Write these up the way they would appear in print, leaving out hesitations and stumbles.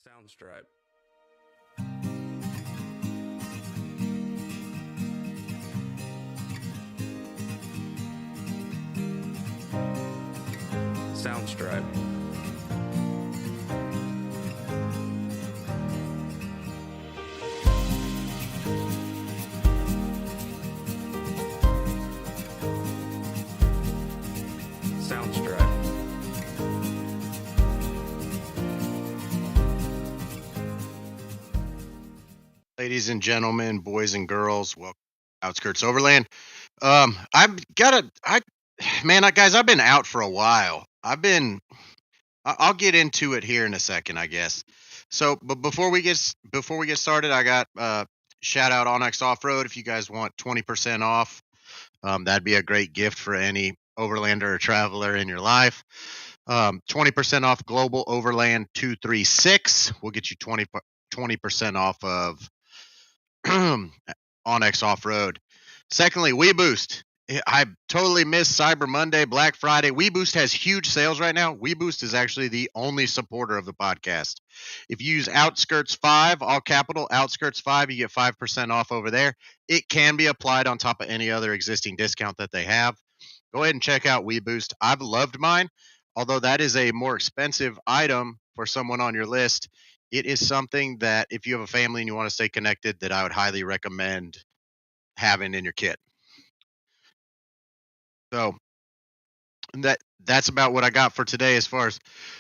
Soundstripe. Soundstripe. Soundstripe. Ladies and gentlemen, boys and girls, welcome to Outskirts Overland. I've got guys, I've been out for a while. I'll get into it here in a second, I guess. So, but before we get started, I got shout out Onyx Off Road. If you guys want 20% off, that'd be a great gift for any overlander or traveler in your life. 20% off Global Overland 236 will get you 20% off of Onyx Off Road. Secondly, WeBoost. I totally missed Cyber Monday, Black Friday. WeBoost has huge sales right now. WeBoost is actually the only supporter of the podcast. If you use Outskirts 5, all capital, Outskirts 5, you get 5% off over there. It can be applied on top of any other existing discount that they have. Go ahead and check out WeBoost. I've loved mine, although that is a more expensive item for someone on your list. It is something that if you have a family and you want to stay connected, that I would highly recommend having in your kit. So that's about what I got for today as far as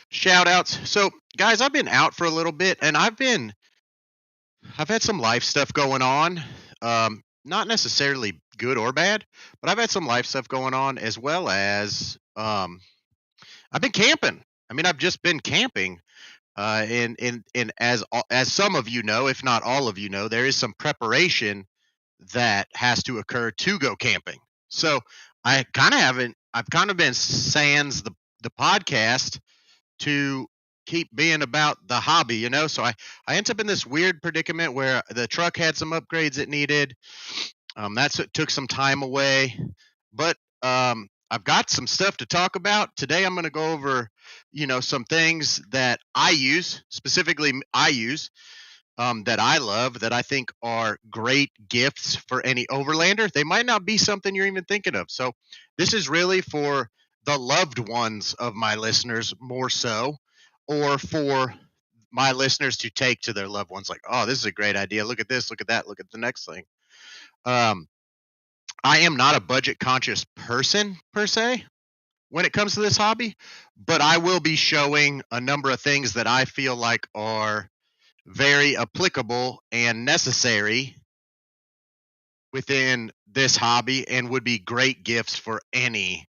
shout outs. So guys, I've been out for a little bit and I've had some life stuff going on. Not necessarily good or bad, but I've had some life stuff going on as well as I've been camping. I mean, I've just been camping. And as some of you know, if not all of you know, there is some preparation that has to occur to go camping. So I've kind of been sans the podcast to keep being about the hobby, you know. So I ended up in this weird predicament where the truck had some upgrades it needed. Took some time away, but I've got some stuff to talk about today. I'm going to go over, some things that I use, specifically that I love, that I think are great gifts for any overlander. They might not be something you're even thinking of. So this is really for the loved ones of my listeners more so, or for my listeners to take to their loved ones like, oh, this is a great idea. Look at this, look at that, look at the next thing. I am not a budget conscious person per se when it comes to this hobby, but I will be showing a number of things that I feel like are very applicable and necessary within this hobby and would be great gifts for any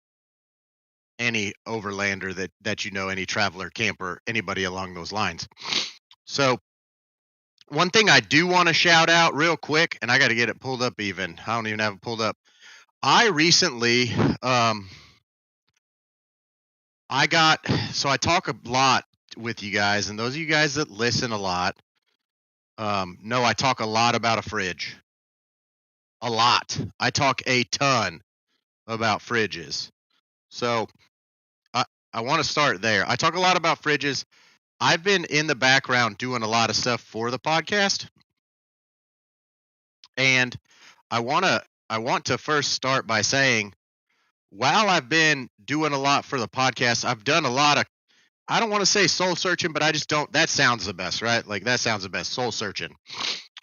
overlander that any traveler, camper, anybody along those lines. So one thing I do want to shout out real quick, and I got to get it pulled up even. I don't even have it pulled up. I recently I talk a lot with you guys, and those of you guys that listen a lot know I talk a lot about a fridge. A lot. I talk a ton about fridges. So I want to start there. I talk a lot about fridges. I've been in the background doing a lot of stuff for the podcast. And I want to first start by saying, while I've been doing a lot for the podcast, I've done a lot of, I don't want to say soul searching, but I just don't, that sounds the best, right? Like that sounds the best, soul searching.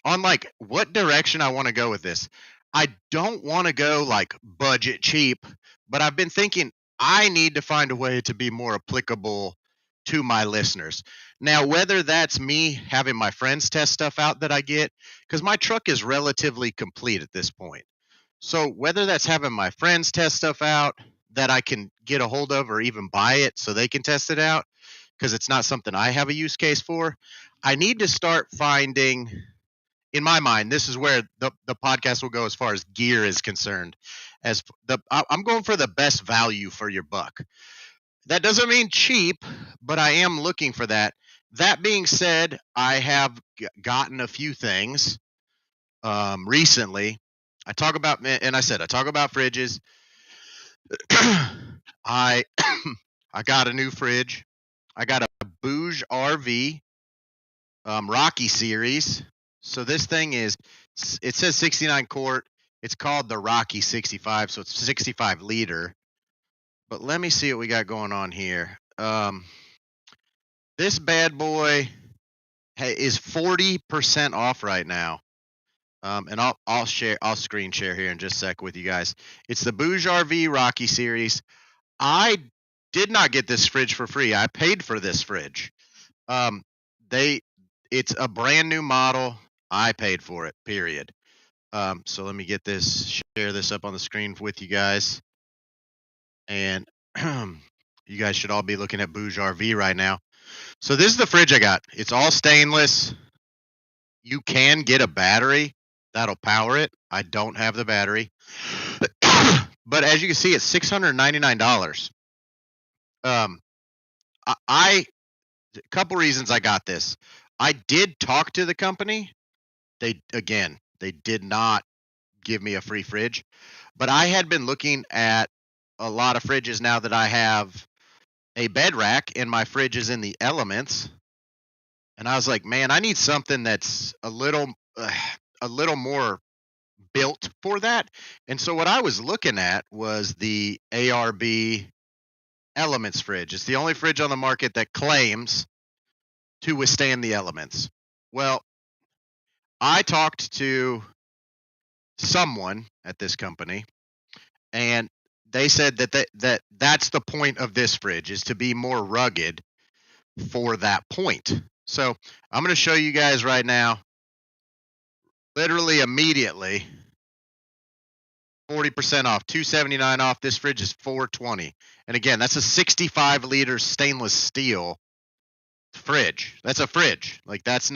On like what direction I want to go with this. I don't want to go like budget cheap, but I've been thinking I need to find a way to be more applicable to my listeners. Now, whether that's me having my friends test stuff out that I get, because my truck is relatively complete at this point. So whether that's having my friends test stuff out that I can get a hold of or even buy it so they can test it out, because it's not something I have a use case for, I need to start finding, in my mind, this is where the podcast will go as far as gear is concerned. I'm going for the best value for your buck. That doesn't mean cheap, but I am looking for that. That being said, I have gotten a few things recently. I talk about fridges. I I got a new fridge. I got a Bouge RV Rocky series. So this thing is, it says 69 quart. It's called the Rocky 65, so it's 65 liter. But let me see what we got going on here. This bad boy is 40% off right now. And I'll screen share here in just a sec with you guys. It's the Bouge RV Rocky series. I did not get this fridge for free. I paid for this fridge. Um, it's a brand new model. I paid for it, period. So let me share this up on the screen with you guys. And you guys should all be looking at Bouge RV right now. So this is the fridge I got. It's all stainless. You can get a battery that'll power it. I don't have the battery. But as you can see, it's $699. A couple reasons I got this. I did talk to the company. They did not give me a free fridge, but I had been looking at a lot of fridges now that I have a bed rack and my fridge is in the elements. And I was like, man, I need something that's a little more built for that. And so what I was looking at was the ARB Elements fridge. It's the only fridge on the market that claims to withstand the elements. Well, I talked to someone at this company, and they said that's the point of this fridge, is to be more rugged for that point. So I'm going to show you guys right now, literally immediately, 40% off, $279 off. This fridge is $420. And again, that's a 65 liter stainless steel fridge. That's a fridge. Like, that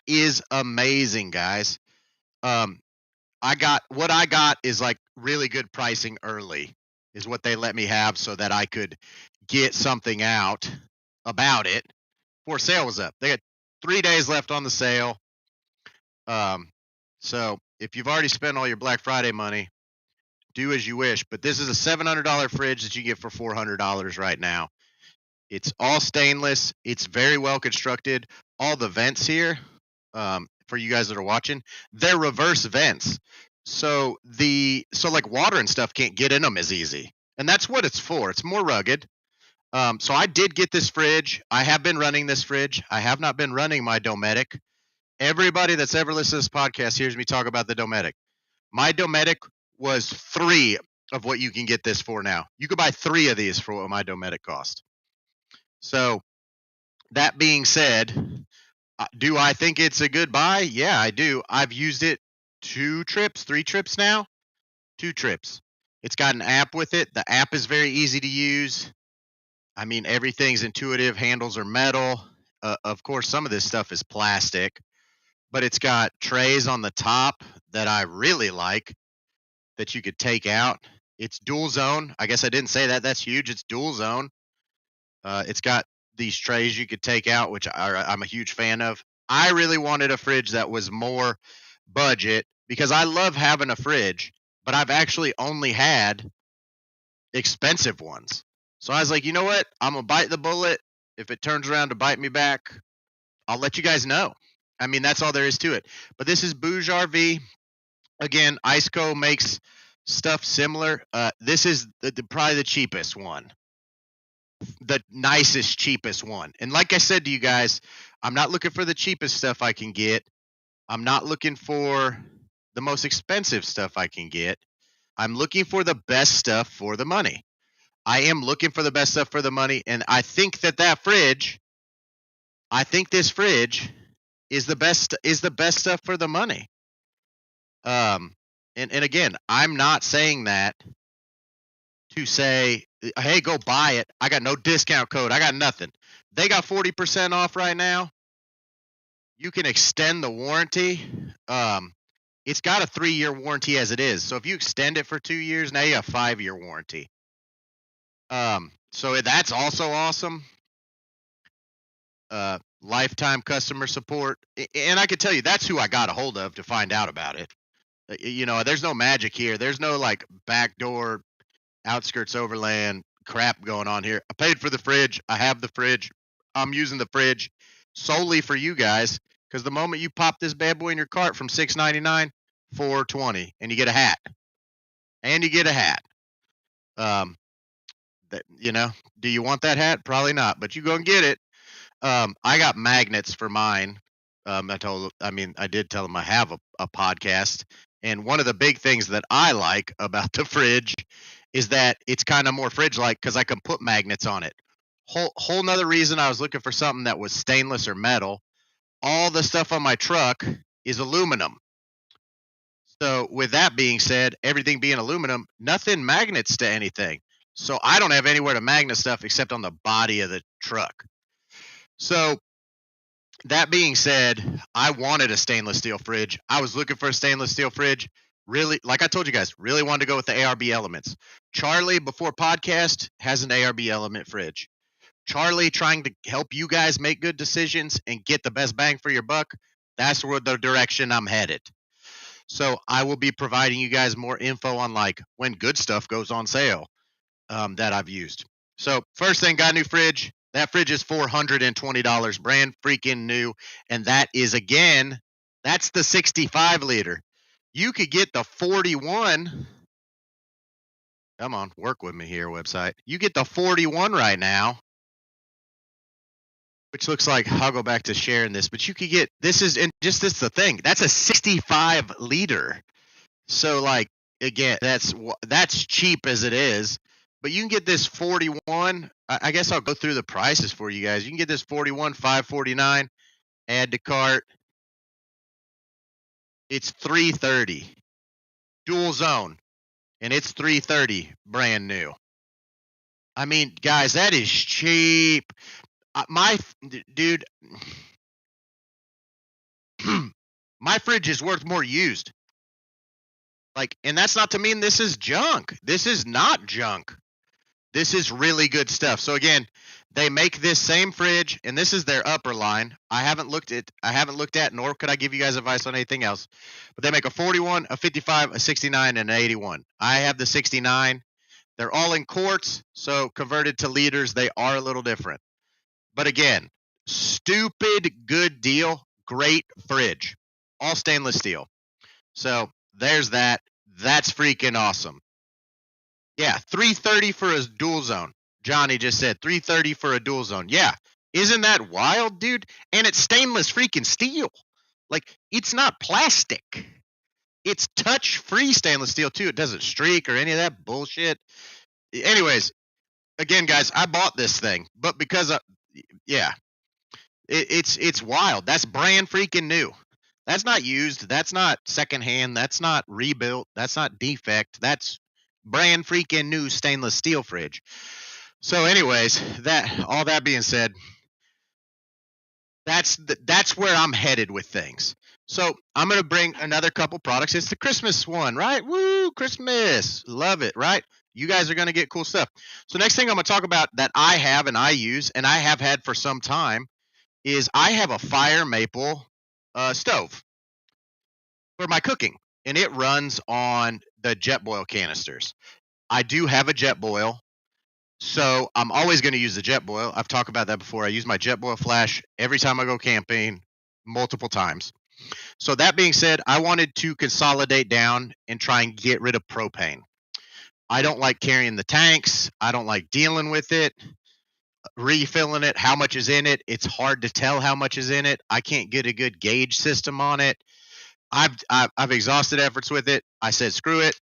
is amazing, guys. What I got is like really good pricing early, is what they let me have, so that I could get something out about it before sale was up. They had 3 days left on the sale. So if you've already spent all your Black Friday money, do as you wish. But this is a $700 fridge that you get for $400 right now. It's all stainless. It's very well constructed. All the vents here, for you guys that are watching, they're reverse vents. So like water and stuff can't get in them as easy. And that's what it's for. It's more rugged. So I did get this fridge. I have been running this fridge. I have not been running my Dometic. Everybody that's ever listened to this podcast hears me talk about the Dometic. My Dometic was 3 of what you can get this for now. You could buy 3 of these for what my Dometic cost. So that being said, do I think it's a good buy? Yeah, I do. I've used it 3 trips now. 2 trips. It's got an app with it. The app is very easy to use. I mean, everything's intuitive. Handles are metal. Of course, some of this stuff is plastic, but it's got trays on the top that I really like that you could take out. It's dual zone. I guess I didn't say that. That's huge. It's dual zone. It's got these trays you could take out, which I'm a huge fan of. I really wanted a fridge that was more budget, because I love having a fridge, but I've actually only had expensive ones. So I was like, you know what? I'm going to bite the bullet. If it turns around to bite me back, I'll let you guys know. I mean, that's all there is to it. But this is Bouge RV. Again, Iceco makes stuff similar. This is probably the cheapest one. The nicest, cheapest one. And like I said to you guys, I'm not looking for the cheapest stuff I can get. I'm not looking for the most expensive stuff I can get. I'm looking for the best stuff for the money. I am looking for the best stuff for the money, and I think this fridge is the best stuff for the money. And again, I'm not saying that to say, hey, go buy it. I got no discount code. I got nothing. They got 40% off right now. You can extend the warranty. It's got a 3-year warranty as it is. So if you extend it for 2 years, now you have a 5-year warranty. So that's also awesome. Lifetime customer support. And I can tell you, that's who I got a hold of to find out about it. There's no magic here. There's no like backdoor outskirts overland crap going on here. I paid for the fridge. I have the fridge. I'm using the fridge. solely for you guys, because the moment you pop this bad boy in your cart from $6.99, $4.20, and you get a hat. And you get a hat. That, do you want that hat? Probably not, but you go and get it. I got magnets for mine. I did tell them I have a podcast, and one of the big things that I like about the fridge is that it's kind of more fridge-like because I can put magnets on it. Whole nother reason I was looking for something that was stainless or metal. All the stuff on my truck is aluminum. So with that being said, everything being aluminum, nothing magnets to anything. So I don't have anywhere to magnet stuff except on the body of the truck. So that being said, I wanted a stainless steel fridge. I was looking for a stainless steel fridge. Really, like I told you guys, really wanted to go with the ARB Elements. Charlie, before podcast, has an ARB Element fridge. Charlie trying to help you guys make good decisions and get the best bang for your buck. That's where the direction I'm headed. So I will be providing you guys more info on like when good stuff goes on sale that I've used. So first thing, got a new fridge. That fridge is $420, brand freaking new. And that is, again, that's the 65 liter. You could get the 41. Come on, work with me here, website. You get the 41 right now, which looks like I'll go back to sharing this, but you could get this is, and just this is the thing, that's a 65 liter. So like, again, that's cheap as it is, but you can get this 41. I guess I'll go through the prices for you guys. You can get this 41, $549, add to cart. It's $330, dual zone, and it's $330 brand new. I mean, guys, that is cheap. Dude, my fridge is worth more used. Like, and that's not to mean this is junk. This is not junk. This is really good stuff. So again, they make this same fridge, and this is their upper line. I haven't looked at, nor could I give you guys advice on anything else. But they make a 41, a 55, a 69, and an 81. I have the 69. They're all in quarts, so converted to liters, they are a little different. But again, stupid good deal, great fridge, all stainless steel. So there's that. That's freaking awesome. Yeah, $330 for a dual zone. Johnny just said $330 for a dual zone. Yeah, isn't that wild, dude? And it's stainless freaking steel. Like, it's not plastic. It's touch-free stainless steel too. It doesn't streak or any of that bullshit. Anyways, again, guys, I bought this thing, but because it's wild. That's brand freaking new. That's not used. That's not secondhand. That's not rebuilt. That's not defect. That's brand freaking new stainless steel fridge. So, anyways, all that being said, that's where I'm headed with things. So I'm gonna bring another couple products. It's the Christmas one, right? Woo, Christmas, love it, right? You guys are gonna get cool stuff. So next thing I'm gonna talk about that I have and I use and I have had for some time is I have a fire maple stove for my cooking, and it runs on the Jetboil canisters. I do have a Jetboil, so I'm always going to use the Jetboil. I've talked about that before. I use my Jetboil flash every time I go camping, multiple times. So that being said, I wanted to consolidate down and try and get rid of propane. I don't like carrying the tanks. I don't like dealing with it, refilling it, how much is in it. It's hard to tell how much is in it. I can't get a good gauge system on it. I've exhausted efforts with it. I said, screw it.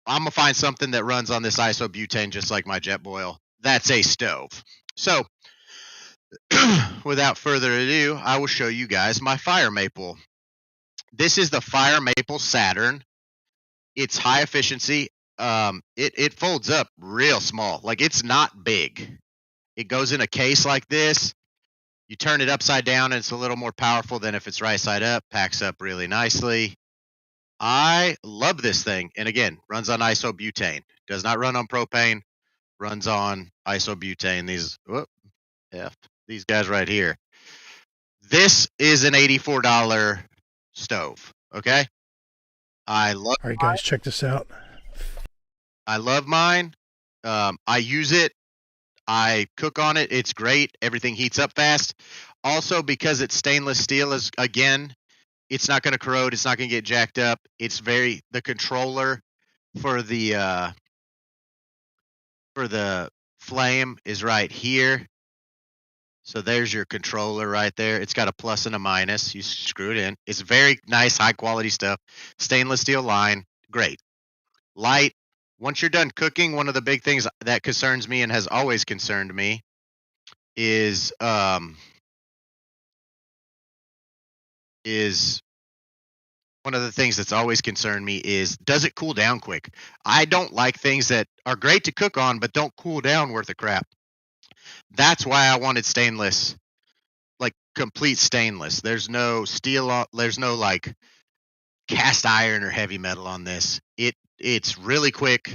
I'm gonna find something that runs on this isobutane just like my Jetboil. That's a stove. So without further ado, I will show you guys my fire maple. This is the fire maple Saturn. It's high efficiency. It folds up real small. Like, it's not big. It goes in a case like this. You turn it upside down and it's a little more powerful than if it's right side up. Packs up really nicely. I love this thing. And again, runs on isobutane. Does not run on propane. Runs on isobutane. These guys right here. This is an $84 stove. Okay. I love All right, guys, check this out. mine. I use it. I cook on it. It's great. Everything heats up fast. Also, because it's stainless steel, is again, it's not going to corrode. It's not going to get jacked up. It's the controller for the flame is right here. So there's your controller right there. It's got a plus and a minus. You screw it in. It's very nice, high quality stuff. Stainless steel line. Great. Light. Once you're done cooking, one of the big things that concerns me and has always concerned me is one of the things that's always concerned me is, does it cool down quick? I don't like things that are great to cook on but don't cool down worth of crap. That's why I wanted stainless, like complete stainless. There's no steel, there's no like cast iron or heavy metal on this. It's really quick.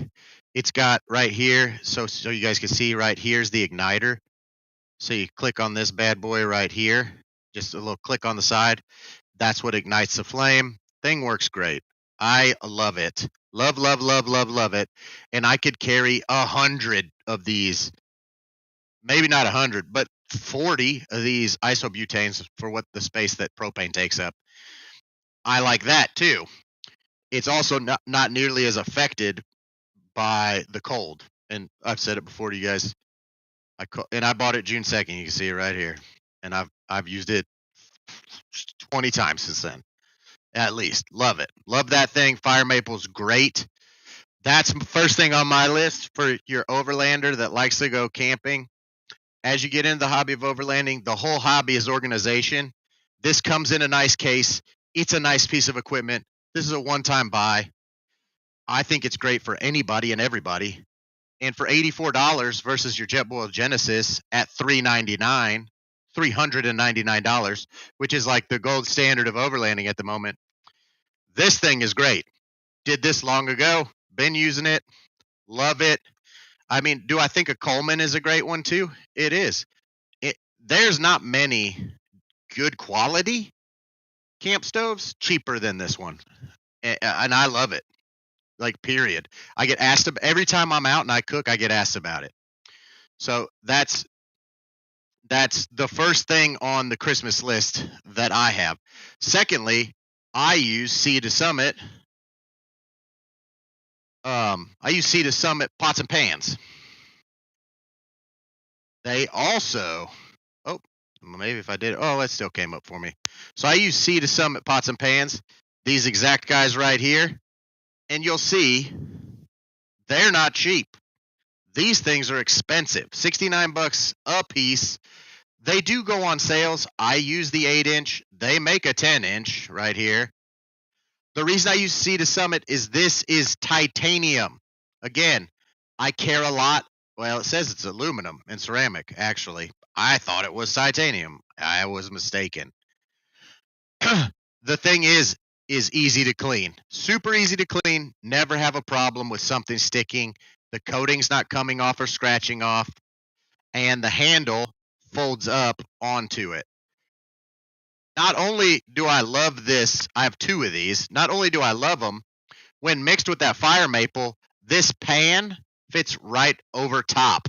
It's got right here, so you guys can see, right here's the igniter. So you click on this bad boy right here, just a little click on the side. That's what ignites the flame. Thing works great. I love it. Love, love, love, love, love it. And I could carry 100 of these, maybe not 100, but 40 of these isobutanes for what the space that propane takes up. I like that too. It's also not nearly as affected by the cold. And I've said it before to you guys. I bought it June 2nd. You can see it right here. And I've used it 20 times since then. At least. Love it. Love that thing. Fire maple's great. That's the first thing on my list for your overlander that likes to go camping. As you get into the hobby of overlanding, the whole hobby is organization. This comes in a nice case. It's a nice piece of equipment. This is a one-time buy. I think it's great for anybody and everybody. And for $84 versus your Jetboil Genesis at $399, which is like the gold standard of overlanding at the moment. This thing is great. Did this long ago. Been using it. Love it. I mean, do I think a Coleman is a great one too? It is. There's not many good quality camp stoves cheaper than this one. And I love it. Like, period. I get asked every time I'm out and I cook, I get asked about it. So that's the first thing on the Christmas list that I have. Secondly, I use Sea to Summit. I use Sea to Summit pots and pans. They also, maybe if I did, it still came up for me. So I use Sea to Summit pots and pans, these exact guys right here, and you'll see they're not cheap. These things are expensive, $69 a piece. They do go on sales. I use the 8-inch. They make a 10-inch right here. The reason I use Sea to Summit is this is titanium. Again, I care a lot. Well, it says it's aluminum and ceramic, actually. I thought it was titanium. I was mistaken. The thing is easy to clean. Super easy to clean. Never have a problem with something sticking. The coating's not coming off or scratching off. And the handle folds up onto it. Not only do I love this, I have 2 of these. Not only do I love them, when mixed with that fire maple, this pan fits right over top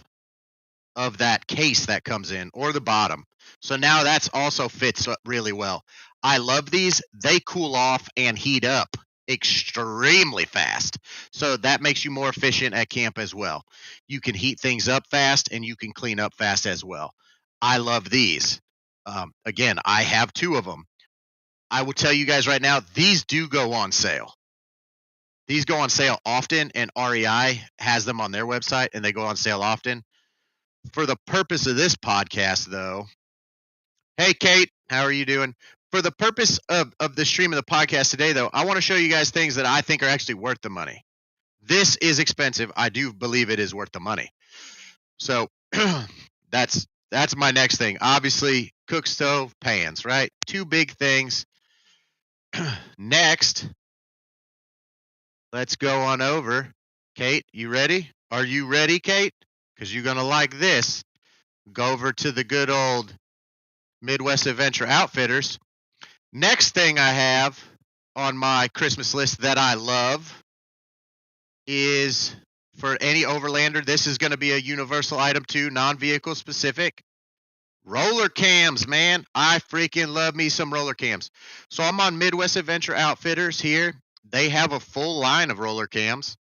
of that case that comes in, or the bottom. So now that's also fits really well. I love these. They cool off and heat up extremely fast. So that makes you more efficient at camp as well. You can heat things up fast and you can clean up fast as well. I love these. Again, I have 2 of them. I will tell you guys right now, these do go on sale. These go on sale often, and REI has them on their website, and they go on sale often. For the purpose of this podcast, though, hey, Kate, how are you doing? For the purpose of the stream of the podcast today, though, I want to show you guys things that I think are actually worth the money. This is expensive. I do believe it is worth the money. So that's my next thing. Obviously, cook stove, pans, right? 2 big things. Next, let's go on over. Kate, you ready? Are you ready, Kate? Because you're going to like this. Go over to the good old Midwest Adventure Outfitters. Next thing I have on my Christmas list that I love is for any Overlander, this is going to be a universal item too, non-vehicle specific. Roller cams, man. I freaking love me some roller cams. So I'm on Midwest Adventure Outfitters here. They have a full line of roller cams.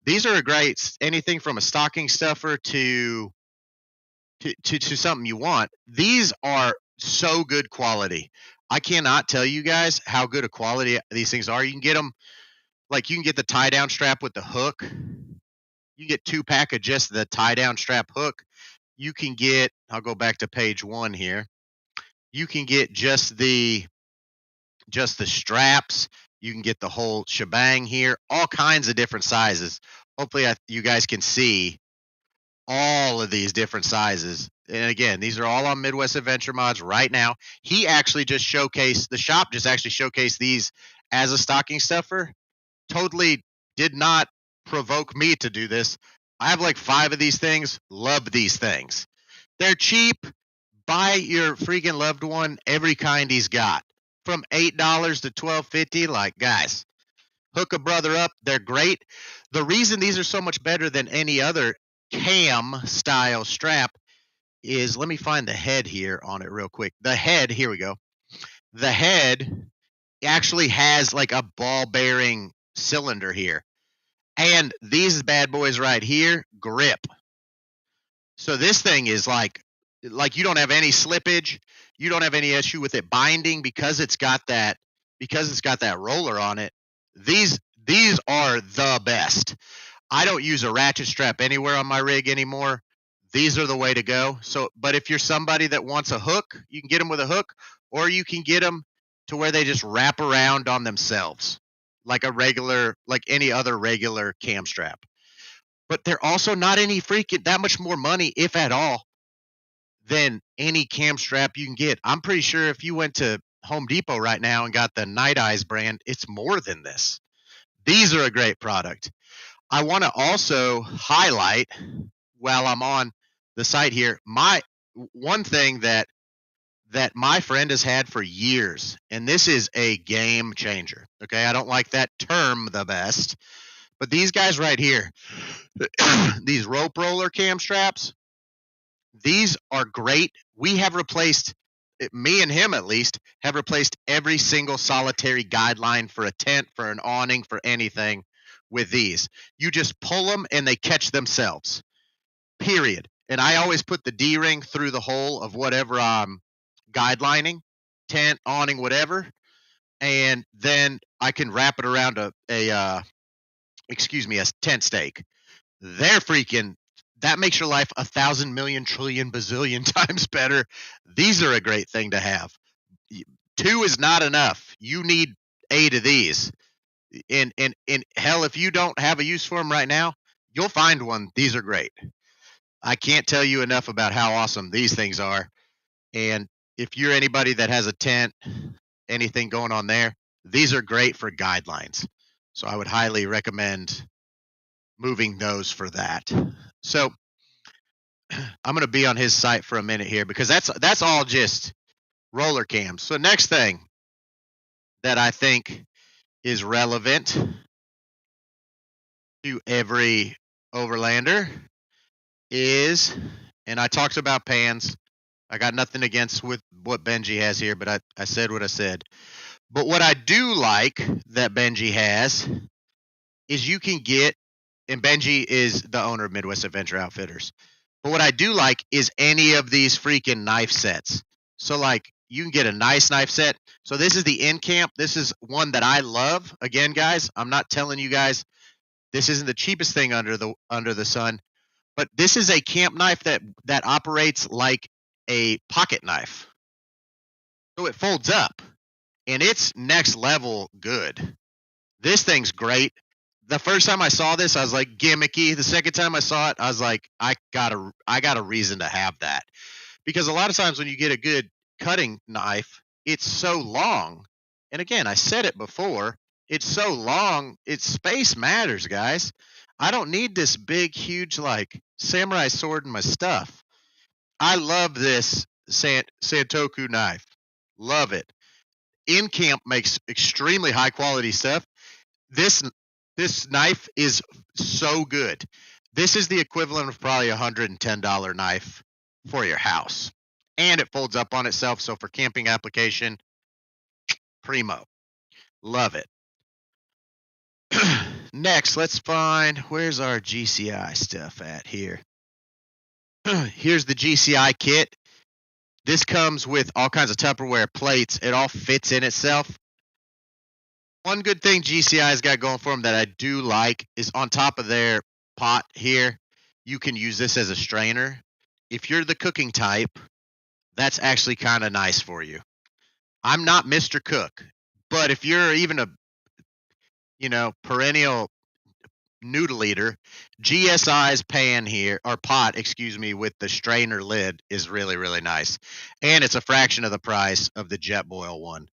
These are great, anything from a stocking stuffer to something you want. These are so good quality. I cannot tell you guys how good a quality these things are. You can get them, like you can get the tie down strap with the hook. You can get 2-pack of just the tie down strap hook. You can get, I'll go back to page 1 here. You can get just the straps. You can get the whole shebang here, all kinds of different sizes. Hopefully you guys can see all of these different sizes. And again, these are all on Midwest Adventure Mods right now. He actually just showcased, the shop just actually showcased these as a stocking stuffer. Totally did not provoke me to do this. I have like 5 of these things. Love these things. They're cheap. Buy your freaking loved one every kind he's got. From $8 to $12.50. Like, guys, hook a brother up. They're great. The reason these are so much better than any other cam style strap is, let me find the head here on it real quick. The head, here we go. The head actually has like a ball bearing cylinder here. And these bad boys right here grip. So this thing is like you don't have any slippage. You don't have any issue with it binding because it's got that roller on it. These are the best. I don't use a ratchet strap anywhere on my rig anymore. These are the way to go. So, but if you're somebody that wants a hook, you can get them with a hook, or you can get them to where they just wrap around on themselves like any other regular cam strap. But they're also not any freaking that much more money, if at all, than any cam strap you can get. I'm pretty sure if you went to Home Depot right now and got the Night Eyes brand, it's more than this. These are a great product. I want to also highlight, while I'm on the site here, my one thing that my friend has had for years, and this is a game changer. Okay, I don't like that term the best, but these guys right here, these rope roller cam straps, these are great. We have replaced, me and him at least, have replaced every single solitary guideline for a tent, for an awning, for anything with these. You just pull them and they catch themselves, period. And I always put the D-ring through the hole of whatever I'm guidelining, tent, awning, whatever. And then I can wrap it around a tent stake. They're freaking, that makes your life 1,000 million trillion bazillion times better. These are a great thing to have. 2 is not enough. You need 8 of these. And hell, if you don't have a use for them right now, you'll find one. These are great. I can't tell you enough about how awesome these things are. And if you're anybody that has a tent, anything going on there, these are great for guidelines. So I would highly recommend moving those for that. So I'm going to be on his site for a minute here because that's all just roller cams. So next thing that I think is relevant to every Overlander is, and I talked about pans. I got nothing against with what Benji has here, but I said what I said. But what I do like that Benji has is you can get, and Benji is the owner of Midwest Adventure Outfitters. But what I do like is any of these freaking knife sets. So like you can get a nice knife set. So this is the in camp. This is one that I love. Again, guys, I'm not telling you guys this isn't the cheapest thing under the sun, but this is a camp knife that operates like a pocket knife. So it folds up and it's next level good. This thing's great. The first time I saw this, I was like, gimmicky. The second time I saw it, I was like, I got a reason to have that. Because a lot of times when you get a good cutting knife, it's so long. And again, I said it before, it's so long, space matters, guys. I don't need this big, huge, like samurai sword in my stuff. I love this Santoku knife. Love it. In camp makes extremely high quality stuff. This This knife is so good. This is the equivalent of probably $110 knife for your house. And it folds up on itself. So for camping application, primo. Love it. Next, let's find where's our GCI stuff at here. Here's the GCI kit. This comes with all kinds of Tupperware plates. It all fits in itself. One good thing GCI's got going for them that I do like is on top of their pot here, you can use this as a strainer. If you're the cooking type, that's actually kind of nice for you. I'm not Mr. Cook, but if you're even a perennial noodle eater, GSI's pan here or pot, excuse me, with the strainer lid is really, really nice. And it's a fraction of the price of the Jetboil one.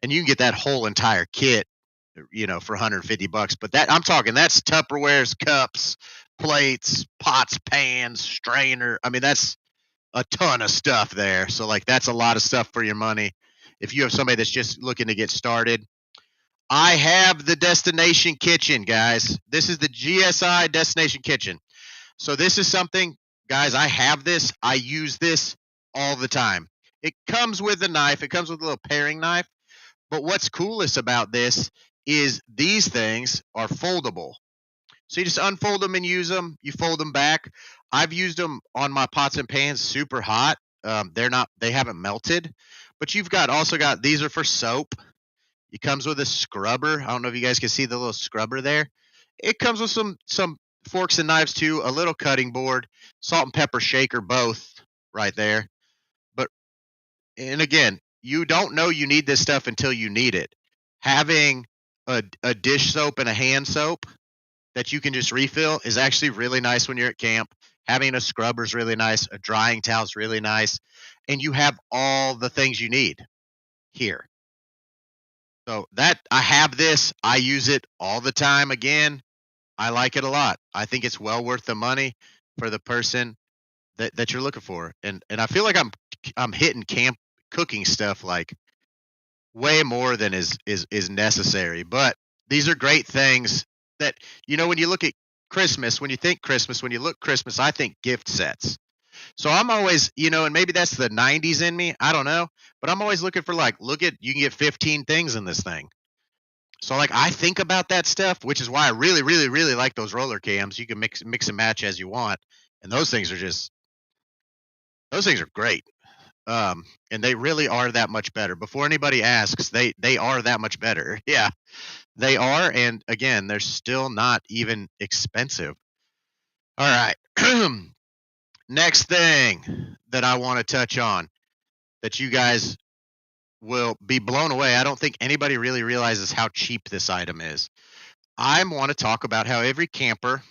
And you can get that whole entire kit, for $150. But I'm talking that's Tupperware's, cups, plates, pots, pans, strainer. I mean, that's a ton of stuff there. So like that's a lot of stuff for your money. If you have somebody that's just looking to get started, I have the Destination Kitchen, guys. This is the GSI Destination Kitchen. So this is something, guys, I have this. I use this all the time. It comes with a knife. It comes with a little paring knife. But what's coolest about this is these things are foldable. So you just unfold them and use them. You fold them back. I've used them on my pots and pans super hot. They haven't melted. But you've also got, these are for soap. It comes with a scrubber. I don't know if you guys can see the little scrubber there. It comes with some forks and knives too, a little cutting board, salt and pepper shaker, both right there. And again, you don't know you need this stuff until you need it. Having a dish soap and a hand soap that you can just refill is actually really nice when you're at camp. Having a scrubber is really nice. A drying towel is really nice. And you have all the things you need here. So I have this. I use it all the time. Again, I like it a lot. I think it's well worth the money for the person that you're looking for. And I feel like I'm hitting camp cooking stuff like way more than is necessary. But these are great things that when you look at Christmas, when you think Christmas, when you look Christmas, I think gift sets. So I'm always, and maybe that's the 90s in me, I don't know, but I'm always looking for you can get 15 things in this thing. So I think about that stuff, which is why I really, really, really like those roller cams. You can mix and match as you want, and those things are great. And they really are that much better. Before anybody asks, they are that much better. Yeah, they are. And again, they're still not even expensive. All right. Next thing that I want to touch on that you guys will be blown away. I don't think anybody really realizes how cheap this item is. I want to talk about how every camper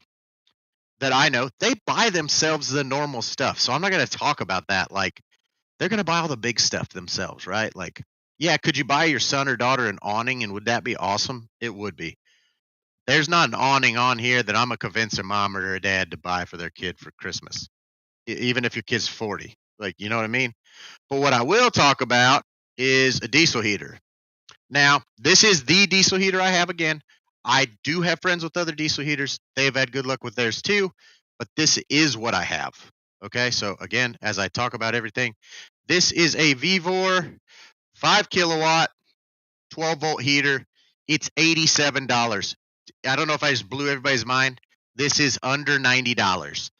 that I know, they buy themselves the normal stuff. So I'm not going to talk about that. Like, they're going to buy all the big stuff themselves, right? Like, yeah, could you buy your son or daughter an awning, and would that be awesome? It would be. There's not an awning on here that I'm going to convince a mom or a dad to buy for their kid for Christmas, even if your kid's 40. Like, you know what I mean? But what I will talk about is a diesel heater. Now, this is the diesel heater I have again. I do have friends with other diesel heaters. They've had good luck with theirs too, but this is what I have. Okay, so again, as I talk about everything, this is a Vevor 5 kilowatt, 12 volt heater. It's $87. I don't know if I just blew everybody's mind. This is under $90.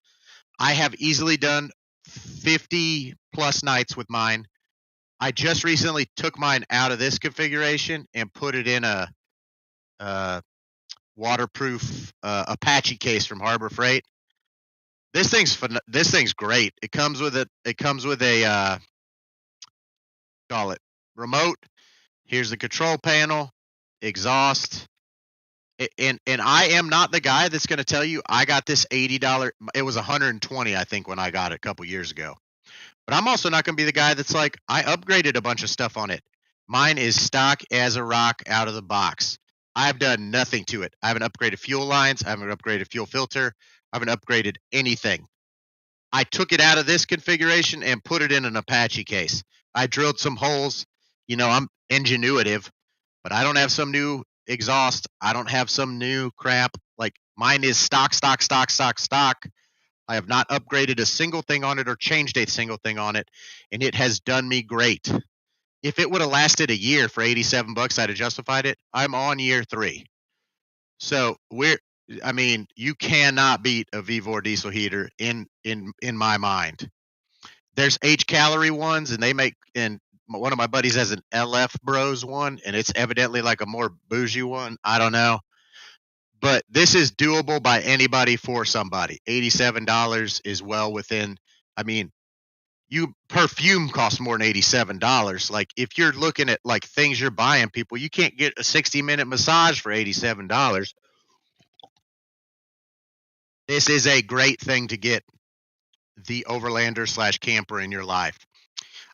I have easily done 50 plus nights with mine. I just recently took mine out of this configuration and put it in a waterproof Apache case from Harbor Freight. This thing's great. It comes with a call it remote. Here's the control panel, exhaust. And I am not the guy that's going to tell you I got this $80. It was $120, I think, when I got it a couple years ago. But I'm also not going to be the guy that's like, I upgraded a bunch of stuff on it. Mine is stock as a rock out of the box. I've done nothing to it. I haven't upgraded fuel lines. I haven't upgraded fuel filter. I haven't upgraded anything. I took it out of this configuration and put it in an Apache case. I drilled some holes. I'm ingenuitive, but I don't have some new exhaust. I don't have some new crap. Like mine is stock, stock, stock, stock, stock. I have not upgraded a single thing on it or changed a single thing on it, and it has done me great. If it would have lasted a year for 87 bucks, I'd have justified it. I'm on year 3. So I mean, you cannot beat a Vevor diesel heater in my mind. There's H calorie ones, and one of my buddies has an LF Bros one, and it's evidently like a more bougie one. I don't know. But this is doable by anybody for somebody. $87 is well within. I mean, perfume costs more than $87. Like if you're looking at like things you're buying, people, you can't get a 60-minute massage for $87. This is a great thing to get the Overlander / camper in your life.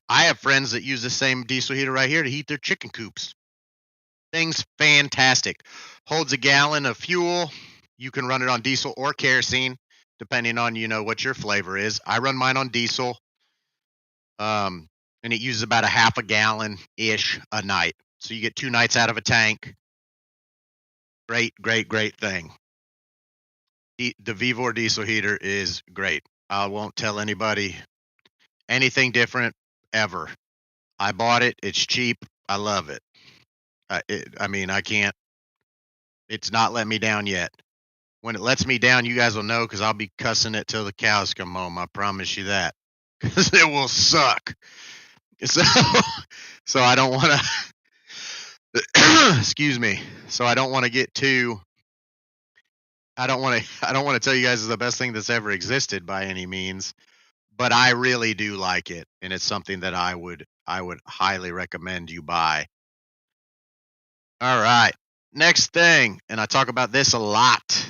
I have friends that use the same diesel heater right here to heat their chicken coops. Thing's fantastic. Holds a gallon of fuel. You can run it on diesel or kerosene, depending on what your flavor is. I run mine on diesel, and it uses about a half a gallon ish a night. So you get 2 nights out of a tank. Great, great, great thing. The Vevor diesel heater is great. I won't tell anybody anything different ever. I bought it. It's cheap. I love it. I mean, I can't. It's not let me down yet. When it lets me down, you guys will know because I'll be cussing it till the cows come home. I promise you that. Because it will suck. So, so I don't want to. Excuse me. So I don't want to get too. I don't want to tell you guys it's the best thing that's ever existed by any means, but I really do like it, and it's something that I would highly recommend you buy. All right. Next thing, and I talk about this a lot.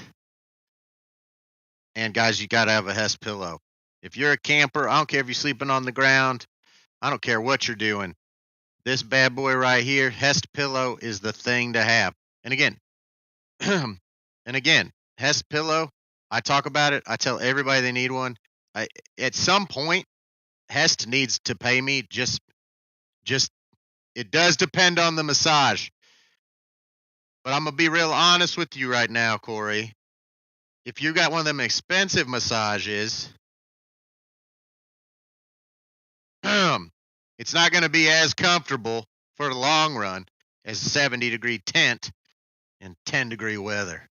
And guys, you got to have a Hest pillow. If you're a camper, I don't care if you're sleeping on the ground. I don't care what you're doing. This bad boy right here, Hest pillow is the thing to have. And again, Hest pillow, I talk about it. I tell everybody they need one. At some point, Hest needs to pay me. Just it does depend on the massage. But I'm gonna be real honest with you right now, Corey. If you got one of them expensive massages, it's not going to be as comfortable for the long run as a 70-degree tent in 10-degree weather.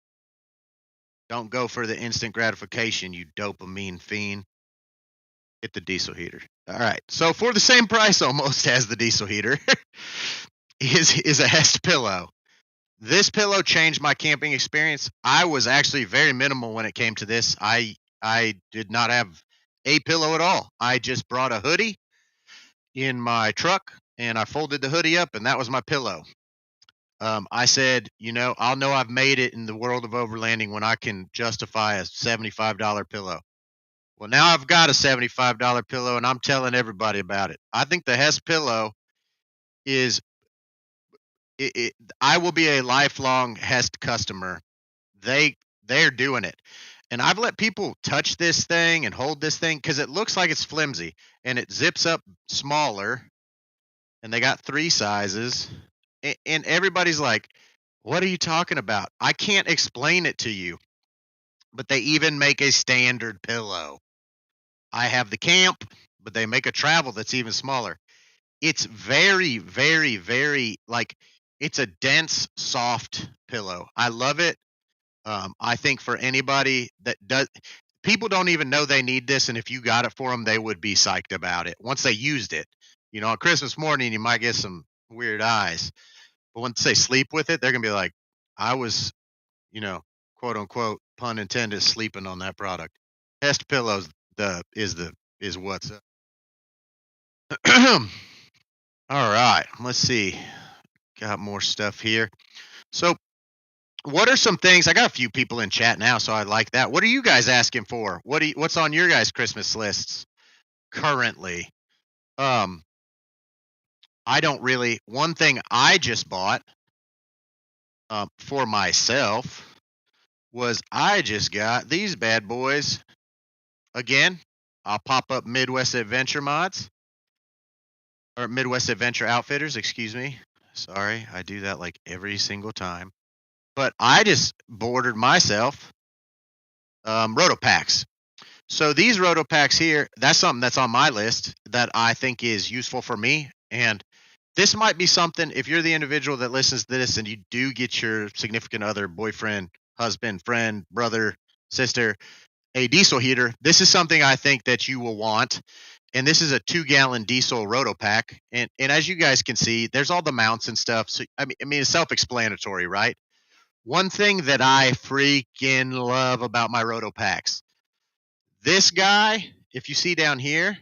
Don't go for the instant gratification, you dopamine fiend. Get the diesel heater. All right. So for the same price almost as the diesel heater is a Hest pillow. This pillow changed my camping experience. I was actually very minimal when it came to this. I did not have a pillow at all. I just brought a hoodie in my truck and I folded the hoodie up and that was my pillow. I said, I'll know I've made it in the world of overlanding when I can justify a $75 pillow. Well, now I've got a $75 pillow and I'm telling everybody about it. I think the Hest pillow is I will be a lifelong Hest customer. They're doing it. And I've let people touch this thing and hold this thing because it looks like it's flimsy and it zips up smaller. And they got 3 sizes. And everybody's like, what are you talking about? I can't explain it to you. But they even make a standard pillow. I have the camp, but they make a travel that's even smaller. It's very, very, very it's a dense, soft pillow. I love it. I think for anybody that does, people don't even know they need this, and if you got it for them, they would be psyched about it once they used it. On Christmas morning, you might get some weird eyes, but once they sleep with it, they're gonna be like, "I was, quote unquote, pun intended, sleeping on that product." Hest pillows is what's up. All right, let's see. Got more stuff here. So, what are some things? I got a few people in chat now, so I like that. What are you guys asking for? What's on your guys' Christmas lists currently? I don't really. One thing I just bought for myself was I just got these bad boys. Again, I'll pop up Midwest Adventure Mods or Midwest Adventure Outfitters. Excuse me. Sorry, I do that like every single time. but I just ordered myself Rotopacks. So these Rotopacks here, that's something that's on my list that I think is useful for me. And this might be something if you're the individual that listens to this and you do get your significant other, boyfriend, husband, friend, brother, sister, a diesel heater. This is something I think that you will want. And this is a 2-gallon diesel Rotopack. And as you guys can see, there's all the mounts and stuff. So I mean it's self-explanatory, right? One thing that I freaking love about my Rotopacks. This guy, if you see down here,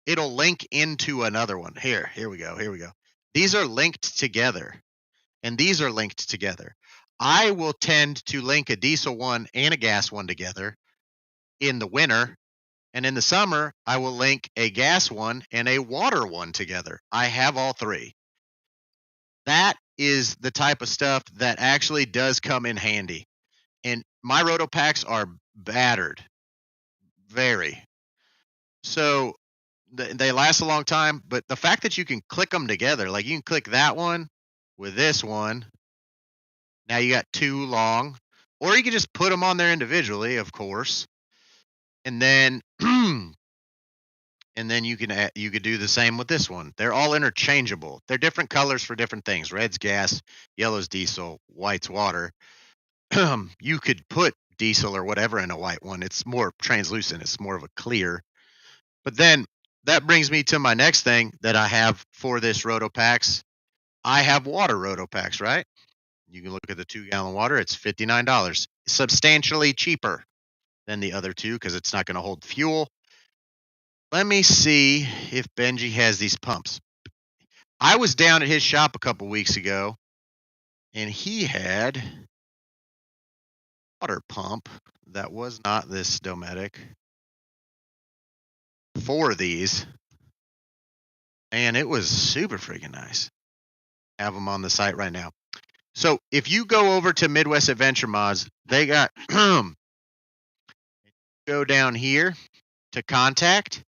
it'll link into another one. Here we go. Here we go. These are linked together, and these are linked together. I will tend to link a diesel one and a gas one together in the winter, and in the summer, I will link a gas one and a water one together. I have all three. That is the type of stuff that actually does come in handy. And my Rotopacks are battered, very. So they last a long time, but the fact that you can click them together, like you can click that one with this one, now you got two long, or you can just put them on there individually, of course, and then and then you could do the same with this one. They're all interchangeable. They're different colors for different things. Red's gas, yellow's diesel, white's water. You could put diesel or whatever in a white one. It's more translucent. It's more of a clear. But then that brings me to my next thing that I have for this Rotopacks. I have water Rotopacks, right? You can look at the 2-gallon water. It's $59, substantially cheaper than the other two because it's not going to hold fuel. Let me see if Benji has these pumps. I was down at his shop a couple weeks ago, and he had water pump that was not this Dometic. 4 of these, and it was super freaking nice. Have them on the site right now. So if you go over to Midwest Adventure Mods, they got go down here to contact,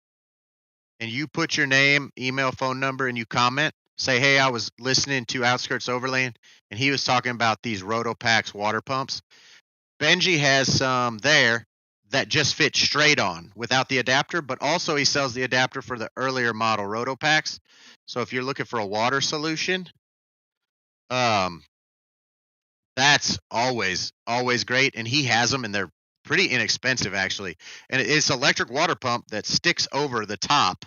and you put your name, email, phone number, and you comment. Say, hey, I was listening to Outskirts Overland, and he was talking about these Rotopacks water pumps. Benji has some there that just fit straight on without the adapter, but also he sells the adapter for the earlier model Rotopacks. So if you're looking for a water solution, that's always great, and he has them, and they're pretty inexpensive actually. And it's electric water pump that sticks over the top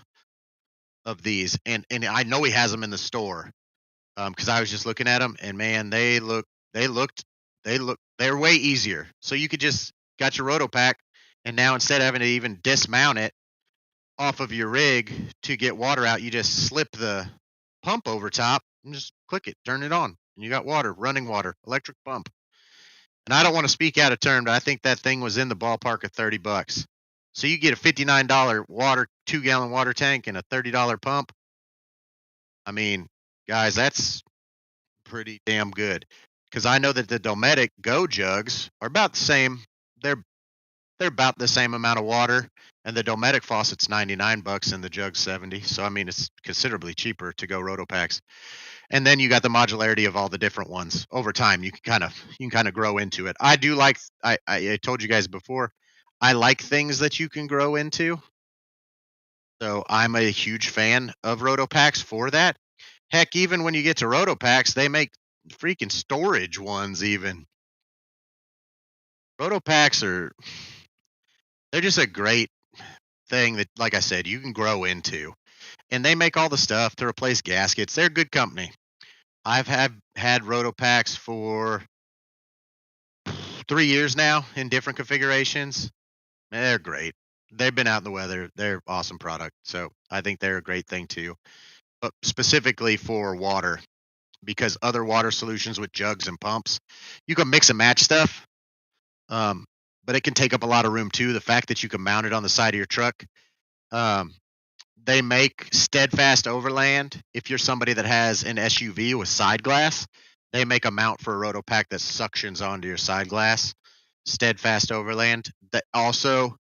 of these, and I know he has them in the store because I was just looking at them, and man, they're way easier. So you could just got your Rotopack, and now instead of having to even dismount it off of your rig to get water out, you just slip the pump over top and just click it, turn it on, and you got water, running water, electric pump. And I don't want to speak out of turn, but I think that thing was in the ballpark of $30. So you get a $59 water 2-gallon water tank and a $30 pump. I mean, guys, that's pretty damn good. Because I know that the Dometic Go jugs are about the same. They're about the same amount of water, and the Dometic faucet's $99 and the jug's $70. So I mean, it's considerably cheaper to go Rotopacks. And then you got the modularity of all the different ones. Over time, you can kind of grow into it. I do like. I told you guys before, I like things that you can grow into. So I'm a huge fan of Rotopacks for that. Heck, even when you get to Rotopacks, they make freaking storage ones even. Rotopacks they're just a great thing that, like I said, you can grow into. And they make all the stuff to replace gaskets. They're a good company. I've had Rotopacks for 3 years now in different configurations. They're great. They've been out in the weather. They're awesome product. So I think they're a great thing too. But specifically for water, because other water solutions with jugs and pumps, you can mix and match stuff. But it can take up a lot of room too. The fact that you can mount it on the side of your truck. They make Steadfast Overland. If you're somebody that has an SUV with side glass, they make a mount for a Rotopack that suctions onto your side glass. Steadfast Overland. That also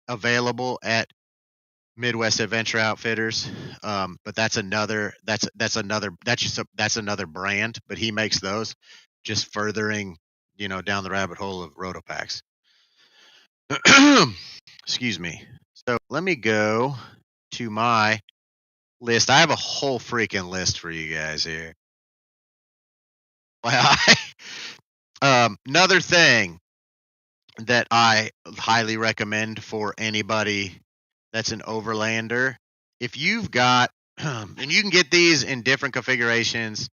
available at Midwest Adventure Outfitters. But that's another brand, but he makes those. just furthering, down the rabbit hole of Rotopacks. Excuse me. So let me go to my list. I have a whole freaking list for you guys here. Another thing that I highly recommend for anybody that's an overlander, if you've got, and you can get these in different configurations.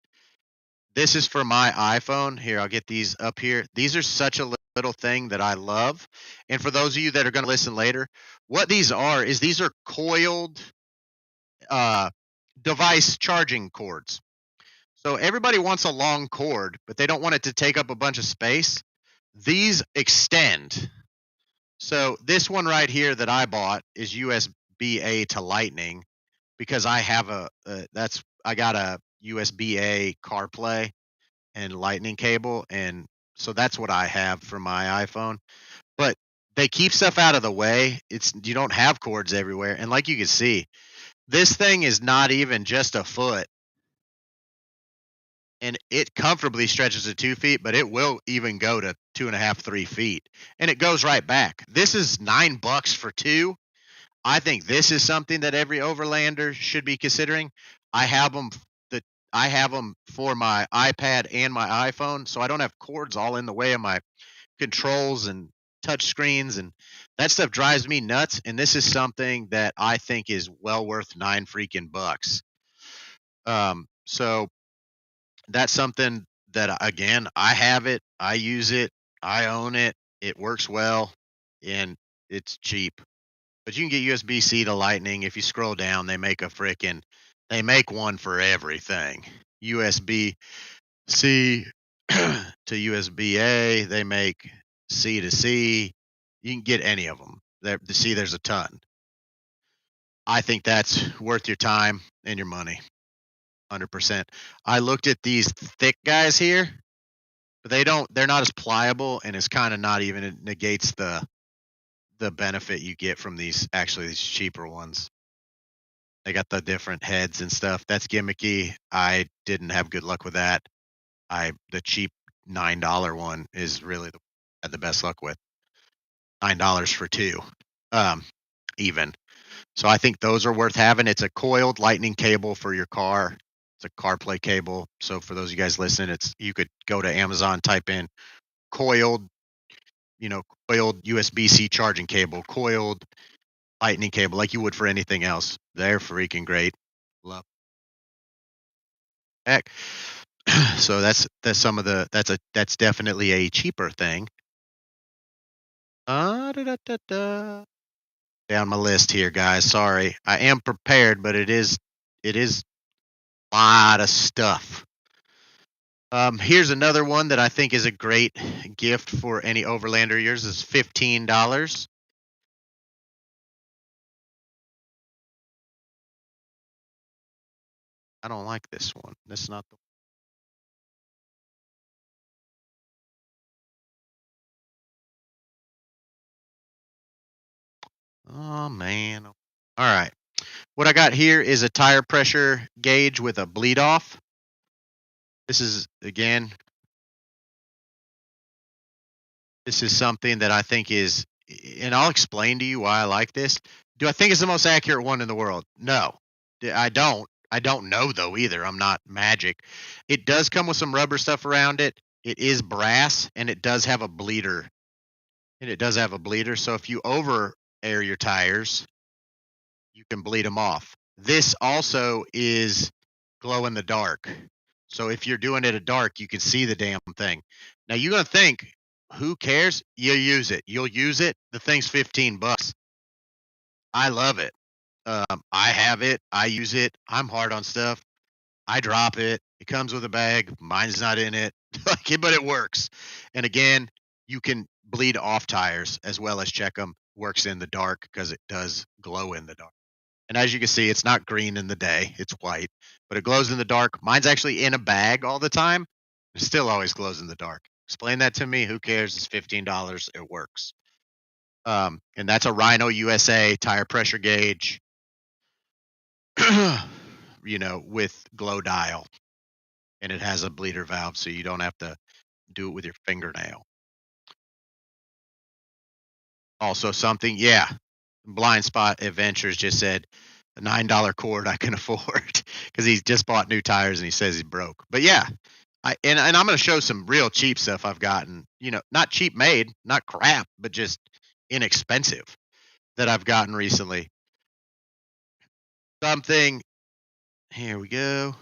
This is for my iPhone. Here, I'll get these up here. These are such a little thing that I love. And for those of you that are going to listen later, what these are is these are coiled uh, device charging cords. So everybody wants a long cord, but they don't want it to take up a bunch of space. These extend. So this one right here that I bought is USB-A to Lightning because I have I got a USB-A CarPlay and Lightning cable, and so that's what I have for my iPhone. But they keep stuff out of the way. You don't have cords everywhere, and like you can see, this thing is not even just a foot, and it comfortably stretches to 2 feet, but it will even go to 2.5, 3 feet, and it goes right back. This is $9 for two. I think this is something that every overlander should be considering. I have them the I have them for my iPad and my iPhone, so I don't have cords all in the way of my controls and touch screens, and that stuff drives me nuts. And this is something that I think is well worth $9 freaking bucks. So that's something that, again, I have it, I use it, I own it, it works well, and it's cheap. But you can get USB-C to Lightning. If you scroll down, they make one for everything. USB-C to USB-A, they make C to C. You can get any of them. There's a ton. I think that's worth your time and your money, 100%. I looked at these thick guys here, but they're not as pliable, and it's kind of not even, it negates the benefit you get from these cheaper ones. They got the different heads and stuff. That's gimmicky. I didn't have good luck with that. The cheap $9 one is really had the best luck with. $9 for two, even. So I think those are worth having. It's a coiled lightning cable for your car. It's a CarPlay cable. So for those of you guys listening, you could go to Amazon, type in coiled, coiled USB-C charging cable, coiled lightning cable, like you would for anything else. They're freaking great. Love. Heck. So that's that's definitely a cheaper thing. Down my list here, guys. Sorry, I am prepared, but it is a lot of stuff. Here's another one that I think is a great gift for any overlander. Yours is $15. I don't like this one. This is not the. Oh man. All right. What I got here is a tire pressure gauge with a bleed off. This is something that I think is, and I'll explain to you why I like this. Do I think it's the most accurate one in the world? No, I don't. I don't know though either. I'm not magic. It does come with some rubber stuff around it. It is brass, and it does have a bleeder. So if you over air your tires, you can bleed them off. This also is glow in the dark. So if you're doing it at dark, you can see the damn thing. Now you're gonna think, who cares? You use it. You'll use it. The thing's $15. I love it. I have it. I use it. I'm hard on stuff. I drop it. It comes with a bag. Mine's not in it. But it works. And again, you can bleed off tires as well as check them. Works in the dark because it does glow in the dark. And as you can see, it's not green in the day. It's white, but it glows in the dark. Mine's actually in a bag all the time. It still always glows in the dark. Explain that to me. Who cares? It's $15. It works. And that's a Rhino USA tire pressure gauge, with glow dial. and it has a bleeder valve, so you don't have to do it with your fingernail. Also something, yeah, Blind Spot Adventures just said a $9 cord I can afford because he's just bought new tires and he says he's broke. But yeah, and I'm gonna show some real cheap stuff I've gotten. Not cheap made, not crap, but just inexpensive that I've gotten recently. Something here we go.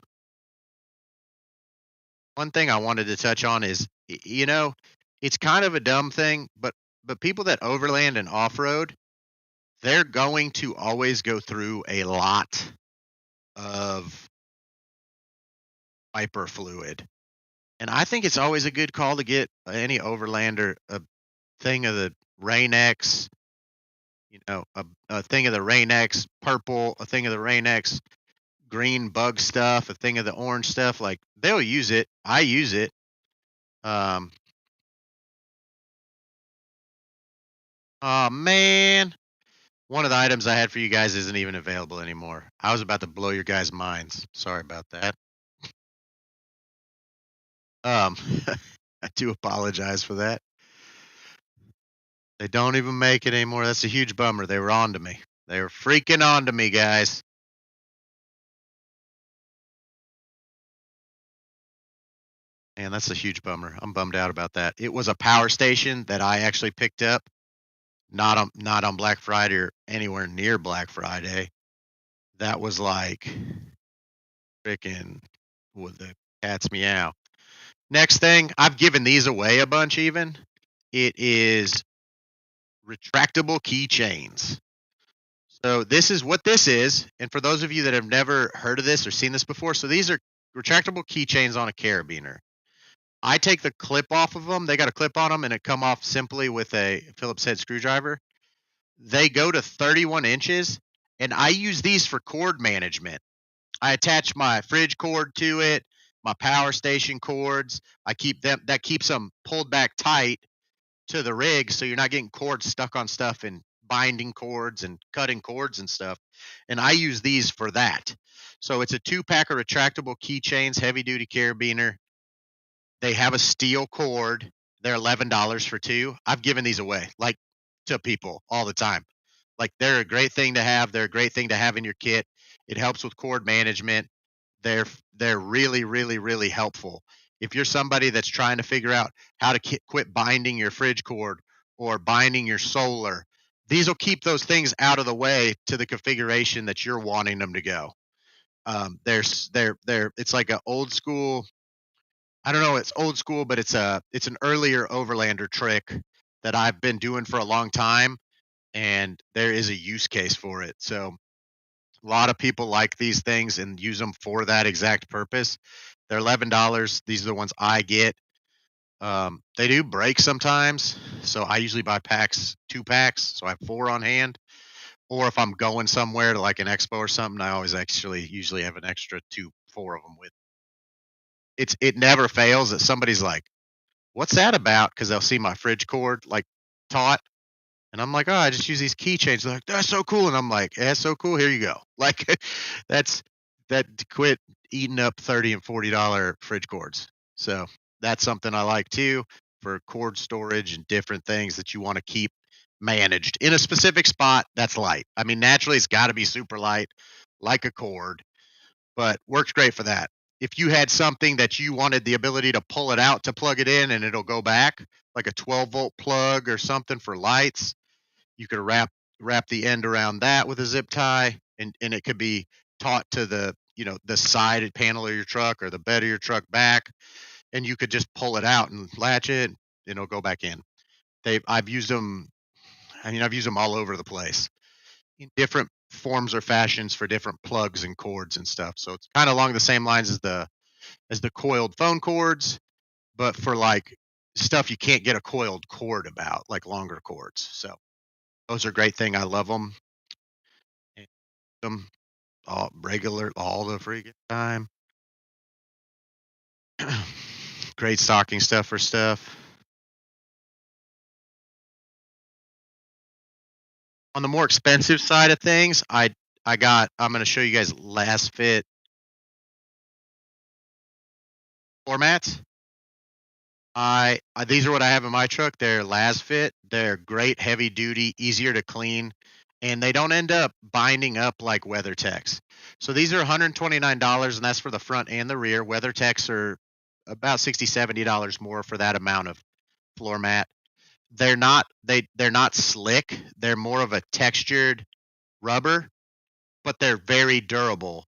One thing I wanted to touch on is it's kind of a dumb thing, but people that overland and off-road, they're going to always go through a lot of wiper fluid. And I think it's always a good call to get any overlander a thing of the Rain-X, a thing of the Rain-X purple, a thing of the Rain-X green bug stuff, a thing of the orange stuff. Like they'll use it. I use it. Um, oh man, one of the items I had for you guys isn't even available anymore. I was about to blow your guys' minds. Sorry about that. Um, I do apologize for that. They don't even make it anymore. That's a huge bummer. They were on to me. They were freaking on to me, guys. Man, that's a huge bummer. I'm bummed out about that. It was a power station that I actually picked up, not on Black Friday or anywhere near Black Friday. That was like freaking with the cat's meow. Next thing, I've given these away a bunch even. It is retractable keychains. So this is what this is. And for those of you that have never heard of this or seen this before, so these are retractable keychains on a carabiner. I take the clip off of them. They got a clip on them and it come off simply with a Phillips head screwdriver. They go to 31 inches and I use these for cord management. I attach my fridge cord to it, my power station cords. That keeps them pulled back tight to the rig so you're not getting cords stuck on stuff and binding cords and cutting cords and stuff. And I use these for that. So it's a 2-pack of retractable keychains, heavy duty carabiner. They have a steel cord. They're $11 for two. I've given these away like to people all the time. Like they're a great thing to have. They're a great thing to have in your kit. It helps with cord management. They're really really really helpful. If you're somebody that's trying to figure out how to quit binding your fridge cord or binding your solar, these will keep those things out of the way to the configuration that you're wanting them to go. They're it's like an old school. I don't know, it's old school, but it's an earlier overlander trick that I've been doing for a long time, and there is a use case for it. So a lot of people like these things and use them for that exact purpose. They're $11. These are the ones I get. They do break sometimes, so I usually buy 2 packs, so I have 4 on hand. Or if I'm going somewhere to like an expo or something, I always actually usually have an extra 4 of them with. It never fails that somebody's like, "What's that about?" Because they'll see my fridge cord like taut, and I'm like, "Oh, I just use these keychains." They're like, "That's so cool," and I'm like, "Yeah, that's so cool. Here you go." Like, that's that quit eating up $30 and $40 fridge cords. So that's something I like too for cord storage and different things that you want to keep managed in a specific spot that's light. I mean, naturally, it's got to be super light, like a cord, but works great for that. If you had something that you wanted the ability to pull it out to plug it in and it'll go back, like a 12-volt plug or something for lights, you could wrap the end around that with a zip tie, and it could be taut to the side panel of your truck or the bed of your truck back, and you could just pull it out and latch it, and it'll go back in. I've used them. I mean, I've used them all over the place in different forms or fashions for different plugs and cords and stuff. So it's kind of along the same lines as the coiled phone cords, but for like stuff you can't get a coiled cord about, like longer cords. So those are a great thing. I love them. Them all the freaking time. Great stocking stuff for stuff. On the more expensive side of things, I'm going to show you guys last fit. floor mats. These are what I have in my truck. They're Lasfit. They're great, heavy duty, easier to clean, and they don't end up binding up like WeatherTechs. So these are $129, and that's for the front and the rear. WeatherTechs are about $60, $70 more for that amount of floor mat. They're not slick. They're more of a textured rubber, but they're very durable.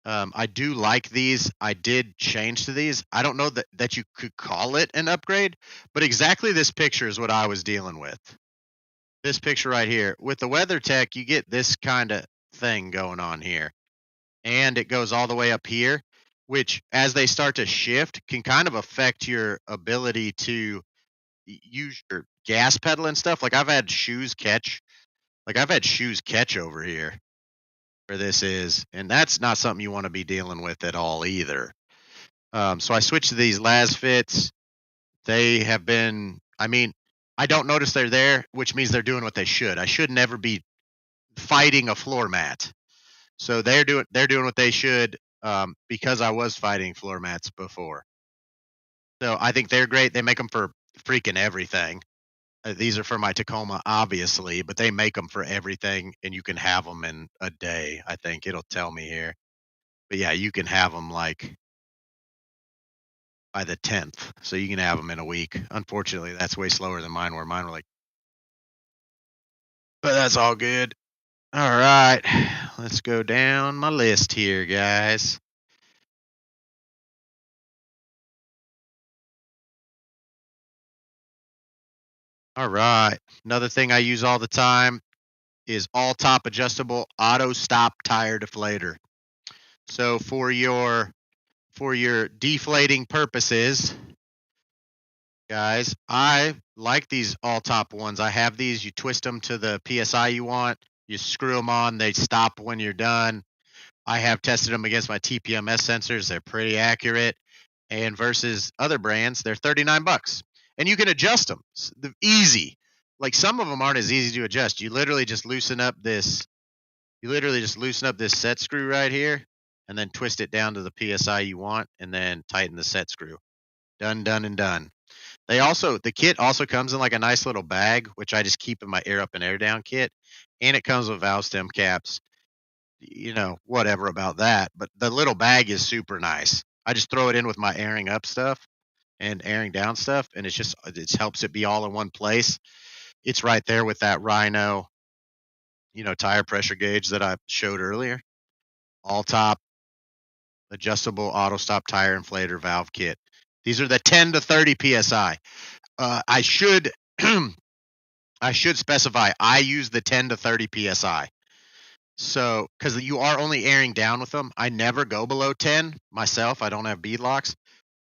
I do like these. I did change to these. I don't know that you could call it an upgrade, but exactly this picture is what I was dealing with. This picture right here. With the WeatherTech, you get this kind of thing going on here, and it goes all the way up here, which as they start to shift can kind of affect your ability to use your gas pedal and stuff. I've had shoes catch over here where this is, and that's not something you want to be dealing with at all either. So I switched to these Lasfits. They have been, I mean, I don't notice they're there, which means they're doing what they should. I should never be fighting a floor mat. So they're doing what they should, because I was fighting floor mats before. So I think they're great. They make them for freaking everything. These are for my Tacoma, obviously, but they make them for everything, and you can have them in a day. I think it'll tell me here, but yeah, you can have them like by the 10th, so you can have them in a week. Unfortunately, that's way slower than mine were. Mine were like, but that's all good. All right, let's go down my list here, guys. All right, another thing I use all the time is all top adjustable auto stop tire deflator. So for your deflating purposes, guys, I like these all top ones. I have these. You twist them to the PSI you want. You screw them on. They stop when you're done. I have tested them against my TPMS sensors. They're pretty accurate. And versus other brands, they're $39. And you can adjust them. Easy. Like some of them aren't as easy to adjust. You literally just loosen up this set screw right here and then twist it down to the PSI you want and then tighten the set screw. Done, done, and done. The kit also comes in like a nice little bag, which I just keep in my air up and air down kit. And it comes with valve stem caps. Whatever about that. But the little bag is super nice. I just throw it in with my airing up stuff and airing down stuff, and it helps it be all in one place. It's right there with that Rhino, tire pressure gauge that I showed earlier. All top adjustable auto stop tire inflator valve kit. These are the 10 to 30 psi. I should I should specify I use the 10 to 30 psi. So, because you are only airing down with them, I never go below 10 myself. I don't have bead locks,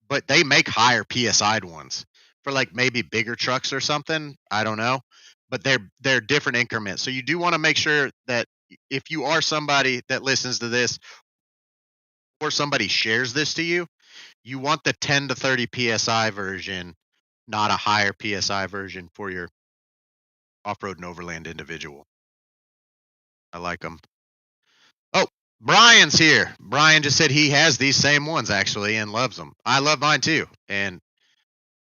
but they make higher PSI ones for like maybe bigger trucks or something. I don't know, but they're different increments. So you do want to make sure that if you are somebody that listens to this or somebody shares this to you, you want the 10 to 30 psi version, not a higher psi version for your off-road and overland individual. I like them. Oh, Brian's here. Brian just said he has these same ones actually and loves them. I love mine too, and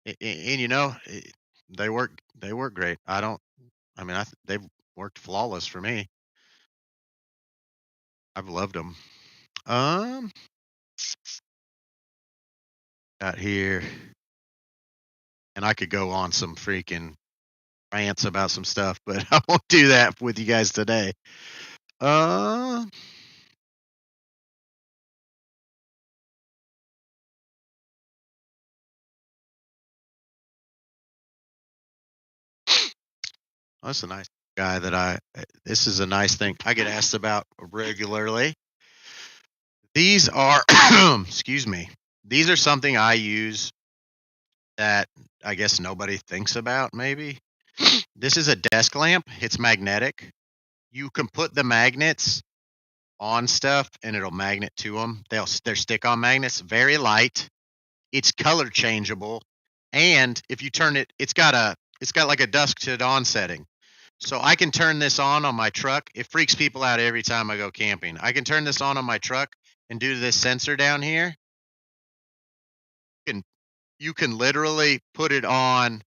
they work great. They've worked flawless for me. I've loved them. Um, got here, and I could go on some freaking rants about some stuff, but I won't do that with you guys today. Uh, that's a nice guy this is a nice thing I get asked about regularly. These are, excuse me, these are something I use that I guess nobody thinks about maybe. This is a desk lamp. It's magnetic. You can put the magnets on stuff and it'll magnet to them. They're stick-on magnets, very light. It's color changeable, and if you turn it, it's got like a dusk to dawn setting. So I can turn this on my truck. It freaks people out every time I go camping. I can turn this on my truck and due to this sensor down here, you You can literally put it on,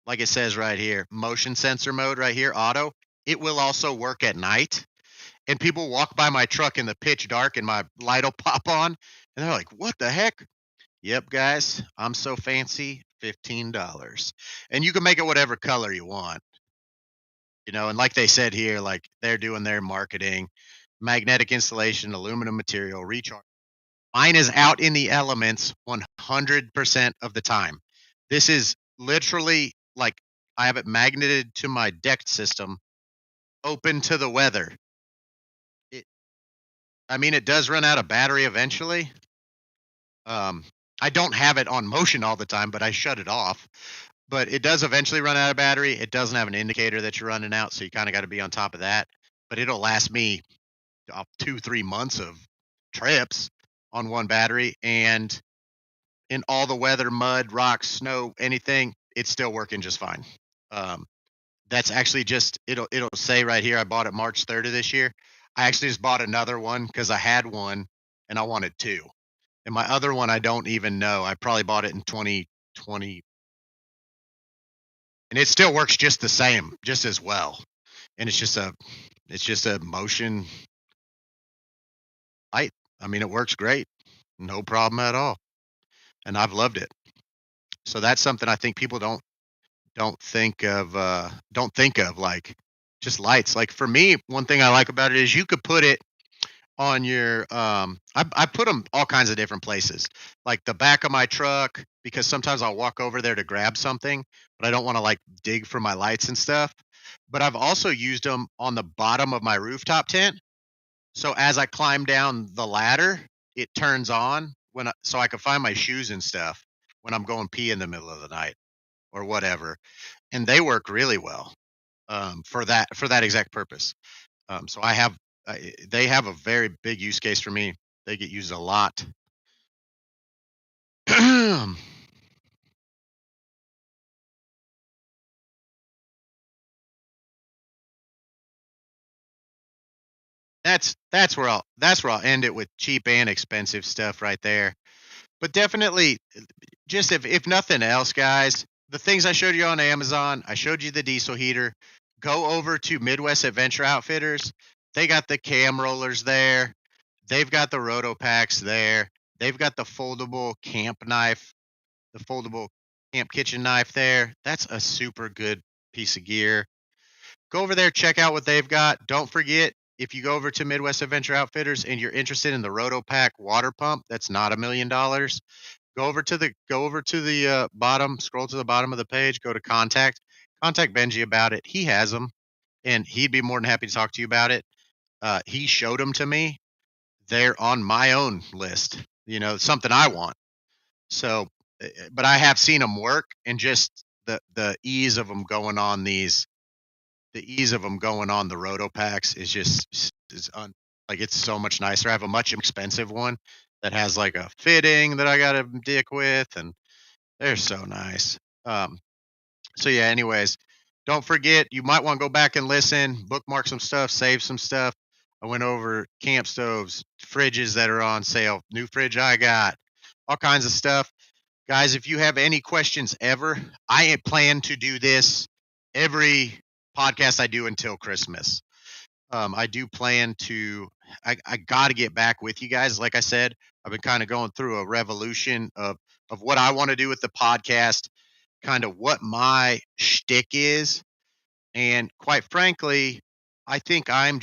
like it says right here, motion sensor mode right here, auto. It will also work at night. And people walk by my truck in the pitch dark and my light will pop on. And they're like, what the heck? Yep, guys, I'm so fancy, $15. And you can make it whatever color you want. And like they said here, like they're doing their marketing, magnetic insulation, aluminum material, recharge. Mine is out in the elements 100% of the time. This is literally like I have it magneted to my deck system, open to the weather. It, I mean, it does run out of battery eventually. Um, I don't have it on motion all the time, but I shut it off. But it does eventually run out of battery. It doesn't have an indicator that you're running out, so you kind of got to be on top of that. But it'll last me 2-3 months of trips on one battery, and in all the weather, mud, rocks, snow, anything, it's still working just fine. Um, that's actually just it'll say right here I bought it March 3rd of this year. I actually just bought another one because I had one and I wanted two. And my other one I don't even know. I probably bought it in 2020, and it still works just the same, just as well. And it's just a motion light. I mean, it works great. No problem at all. And I've loved it. So that's something I think people don't think of like just lights. Like for me, one thing I like about it is you could put it on your I put them all kinds of different places, like the back of my truck, because sometimes I'll walk over there to grab something, but I don't want to like dig for my lights and stuff. But I've also used them on the bottom of my rooftop tent, so as I climb down the ladder, it turns on so I can find my shoes and stuff when I'm going pee in the middle of the night or whatever, and they work really well for that exact purpose. So they have a very big use case for me. They get used a lot. that's where I'll end it with cheap and expensive stuff right there. But definitely, just if nothing else, guys, the things I showed you on Amazon, I showed you the diesel heater. Go over to Midwest Adventure Outfitters. They got the cam rollers there. They've got the roto packs there. They've got the foldable camp knife, the foldable camp kitchen knife there. That's a super good piece of gear. Go over there, check out what they've got. Don't forget, if you go over to Midwest Adventure Outfitters and you're interested in the roto pack water pump, that's not $1 million. Go over to the bottom, scroll to the bottom of the page, go to contact Benji about it. He has them, and he'd be more than happy to talk to you about it. He showed them to me. They're on my own list, something I want. So, but I have seen them work, and just the ease of them going on the roto packs is just like it's so much nicer. I have a much expensive one that has like a fitting that I got to dick with, and they're so nice. So yeah, anyways, don't forget, you might want to go back and listen, bookmark some stuff, save some stuff. I went over camp stoves, fridges that are on sale, new fridge I got, all kinds of stuff. Guys, if you have any questions ever, I plan to do this every podcast I do until Christmas. I do plan to, I got to get back with you guys. Like I said, I've been kind of going through a revolution of what I want to do with the podcast, kind of what my shtick is. And quite frankly, I think I'm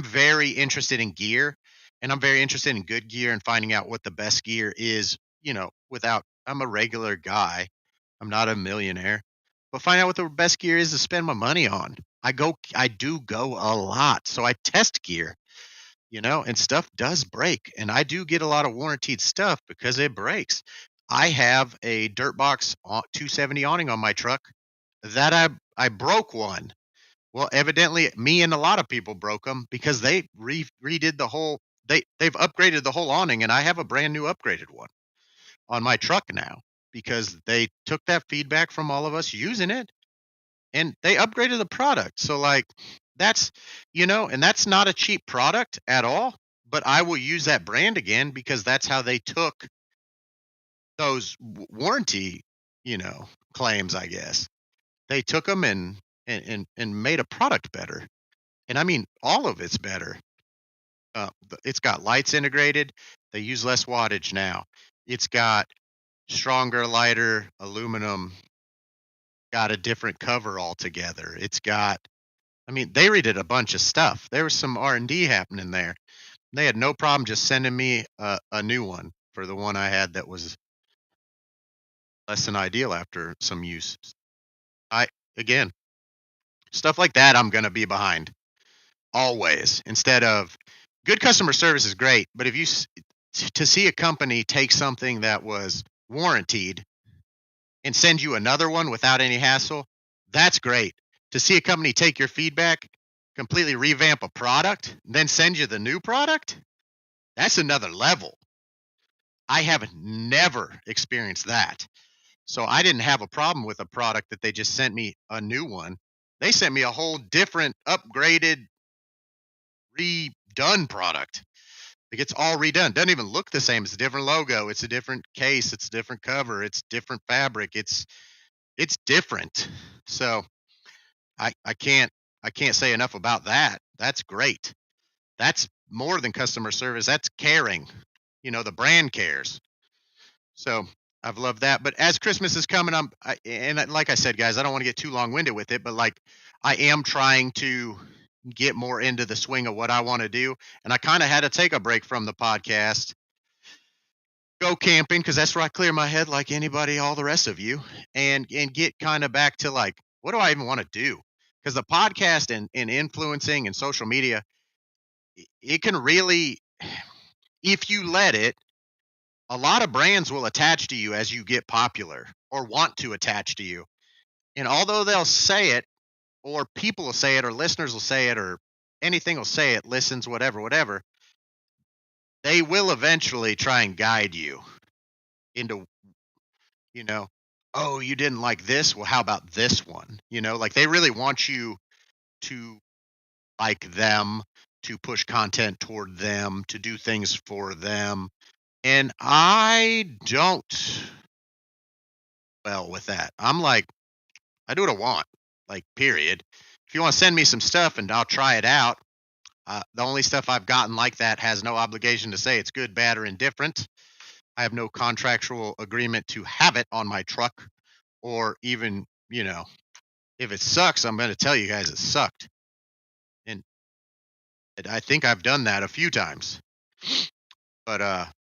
very interested in gear, and I'm very interested in good gear and finding out what the best gear is, I'm a regular guy. I'm not a millionaire, but find out what the best gear is to spend my money on. I do go a lot. So I test gear, and stuff does break. And I do get a lot of warranted stuff because it breaks. I have a Dirtbox 270 awning on my truck that I broke one. Well, evidently, me and a lot of people broke them because they redid the whole. They've upgraded the whole awning, and I have a brand new upgraded one on my truck now because they took that feedback from all of us using it, and they upgraded the product. So like and that's not a cheap product at all. But I will use that brand again because that's how they took those warranty, claims, I guess. They took them and made a product better. And I mean, all of it's better. It's got lights integrated. They use less wattage now. It's got stronger, lighter aluminum, got a different cover altogether. It's got, I mean, they redid a bunch of stuff. There was some R&D happening there. They had no problem just sending me a new one for the one I had that was less than ideal after some use. I again, stuff like that I'm going to be behind always. Instead of good customer service is great, but if to see a company take something that was warranted and send you another one without any hassle, that's great. To see a company take your feedback, completely revamp a product, then send you the new product, that's another level. I have never experienced that. So I didn't have a problem with a product that they just sent me a new one. They sent me a whole different, upgraded, redone product. Like it's all redone. Doesn't even look the same. It's a different logo. It's a different case. It's a different cover. It's different fabric. It's different. So I can't say enough about that. That's great. That's more than customer service. That's caring. The brand cares. So I've loved that. But as Christmas is coming, and like I said, guys, I don't want to get too long winded with it, but like I am trying to get more into the swing of what I want to do. And I kind of had to take a break from the podcast, go camping, because that's where I clear my head like anybody, all the rest of you, and get kind of back to like, what do I even want to do? Because the podcast and influencing and social media, it can really, if you let it, a lot of brands will attach to you as you get popular or want to attach to you. And although they'll say it, or people will say it, or listeners will say it, or anything will say it, listens, whatever, they will eventually try and guide you into, you know, oh, you didn't like this? Well, how about this one? Like they really want you to like them, to push content toward them, to do things for them. And I don't well with that. I'm like, I do what I want, like, period. If you want to send me some stuff and I'll try it out, the only stuff I've gotten like that has no obligation to say it's good, bad, or indifferent. I have no contractual agreement to have it on my truck or even, if it sucks, I'm going to tell you guys it sucked. And I think I've done that a few times. But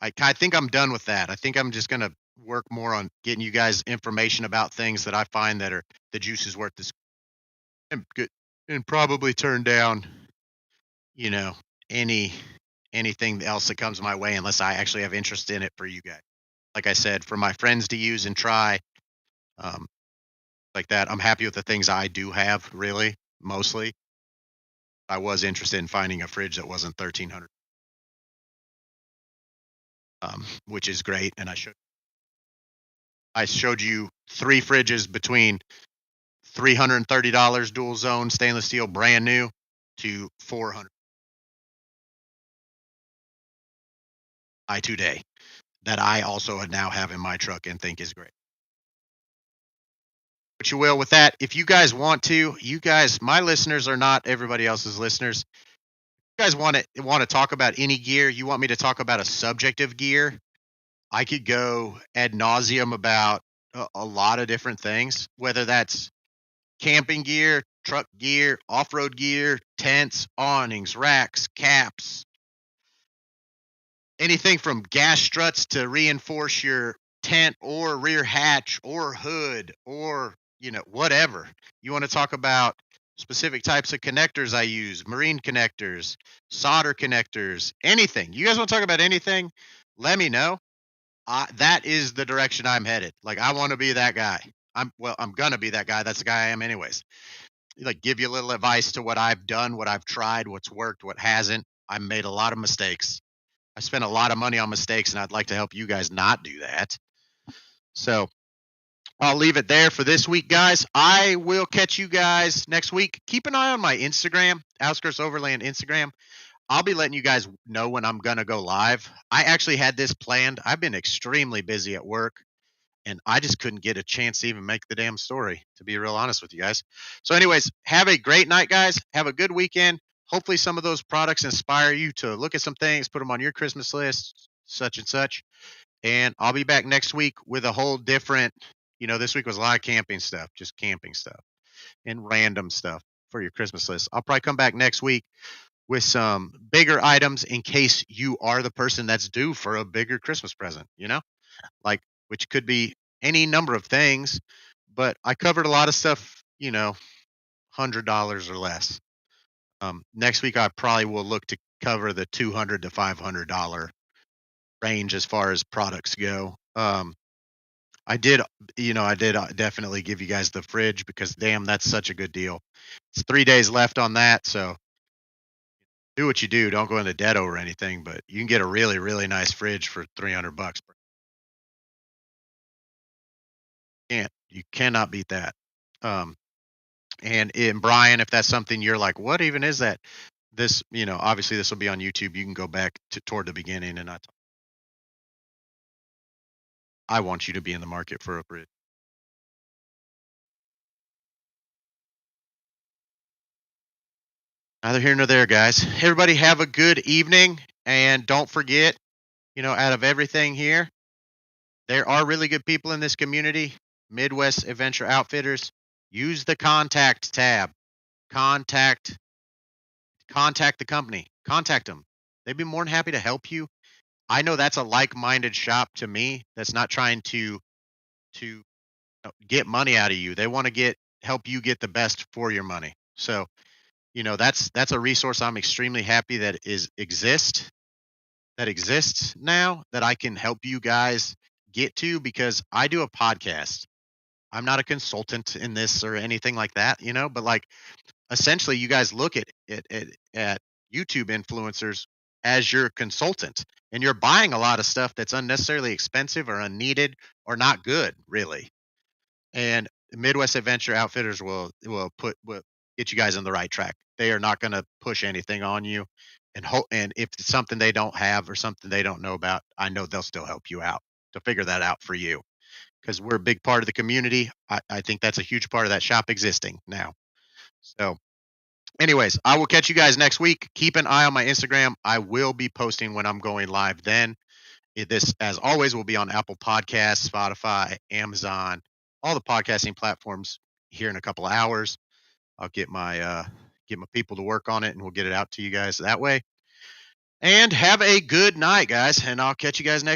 I think I'm done with that. I think I'm just going to work more on getting you guys information about things that I find that are the juice is worth this and good and probably turn down, you know, any anything else that comes my way unless I actually have interest in it for you guys. Like I said, for my friends to use and try, um, like that. I'm happy with the things I do have, really, mostly. I was interested in finding a fridge that wasn't 1,300, which is great. And I showed you three fridges between $330 dual zone stainless steel, brand new, to 400 I today that I also now have in my truck and think is great. But you will with that. If you guys want to, my listeners are not everybody else's listeners. You guys want to talk about any gear? You want me to talk about a subject of gear? I could go ad nauseum about a lot of different things, whether that's camping gear, truck gear, off-road gear, tents, awnings, racks, caps, anything from gas struts to reinforce your tent or rear hatch or hood or, whatever. You want to talk about specific types of connectors I use, marine connectors, solder connectors, anything. You guys want to talk about anything? Let me know. That is the direction I'm headed. Like I want to be that guy. I'm going to be that guy. That's the guy I am anyways. Like give you a little advice to what I've done, what I've tried, what's worked, what hasn't. I made a lot of mistakes. I spent a lot of money on mistakes, and I'd like to help you guys not do that. So I'll leave it there for this week, guys. I will catch you guys next week. Keep an eye on my Instagram, Outskirts Overland Instagram. I'll be letting you guys know when I'm gonna go live. I actually had this planned. I've been extremely busy at work, and I just couldn't get a chance to even make the damn story, to be real honest with you guys. So, anyways, have a great night, guys. Have a good weekend. Hopefully, some of those products inspire you to look at some things, put them on your Christmas list, such and such. And I'll be back next week with a whole different, this week was a lot of camping stuff, just camping stuff and random stuff for your Christmas list. I'll probably come back next week with some bigger items in case you are the person that's due for a bigger Christmas present, like which could be any number of things, but I covered a lot of stuff, $100 or less. Next week I probably will look to cover the $200 to $500 range as far as products go. I did, I did definitely give you guys the fridge because damn, that's such a good deal. It's 3 days left on that, so do what you do. Don't go into debt over anything, but you can get a really, really nice fridge for $300. You cannot beat that. Um, and Brian, if that's something you're like, what even is that? This, obviously this will be on YouTube. You can go back to toward the beginning, and I want you to be in the market for a fridge. Neither here nor there, guys. Everybody have a good evening, and don't forget, out of everything here, there are really good people in this community. Midwest Adventure Outfitters. Use the contact tab. Contact contact the company. Contact them. They'd be more than happy to help you. I know that's a like-minded shop to me that's not trying to get money out of you. They want to get help you get the best for your money. So, that's a resource I'm extremely happy that exists now that I can help you guys get to because I do a podcast. I'm not a consultant in this or anything like that, but like essentially you guys look at YouTube influencers as your consultant and you're buying a lot of stuff that's unnecessarily expensive or unneeded or not good really. And Midwest Adventure Outfitters will get you guys on the right track. They are not going to push anything on you, and if it's something they don't have or something they don't know about, I know they'll still help you out to figure that out for you because we're a big part of the community. I think that's a huge part of that shop existing now. So, anyways, I will catch you guys next week. Keep an eye on my Instagram. I will be posting when I'm going live then. This, as always, will be on Apple Podcasts, Spotify, Amazon, all the podcasting platforms here in a couple of hours. I'll get my people to work on it, and we'll get it out to you guys that way. And have a good night, guys. And I'll catch you guys next.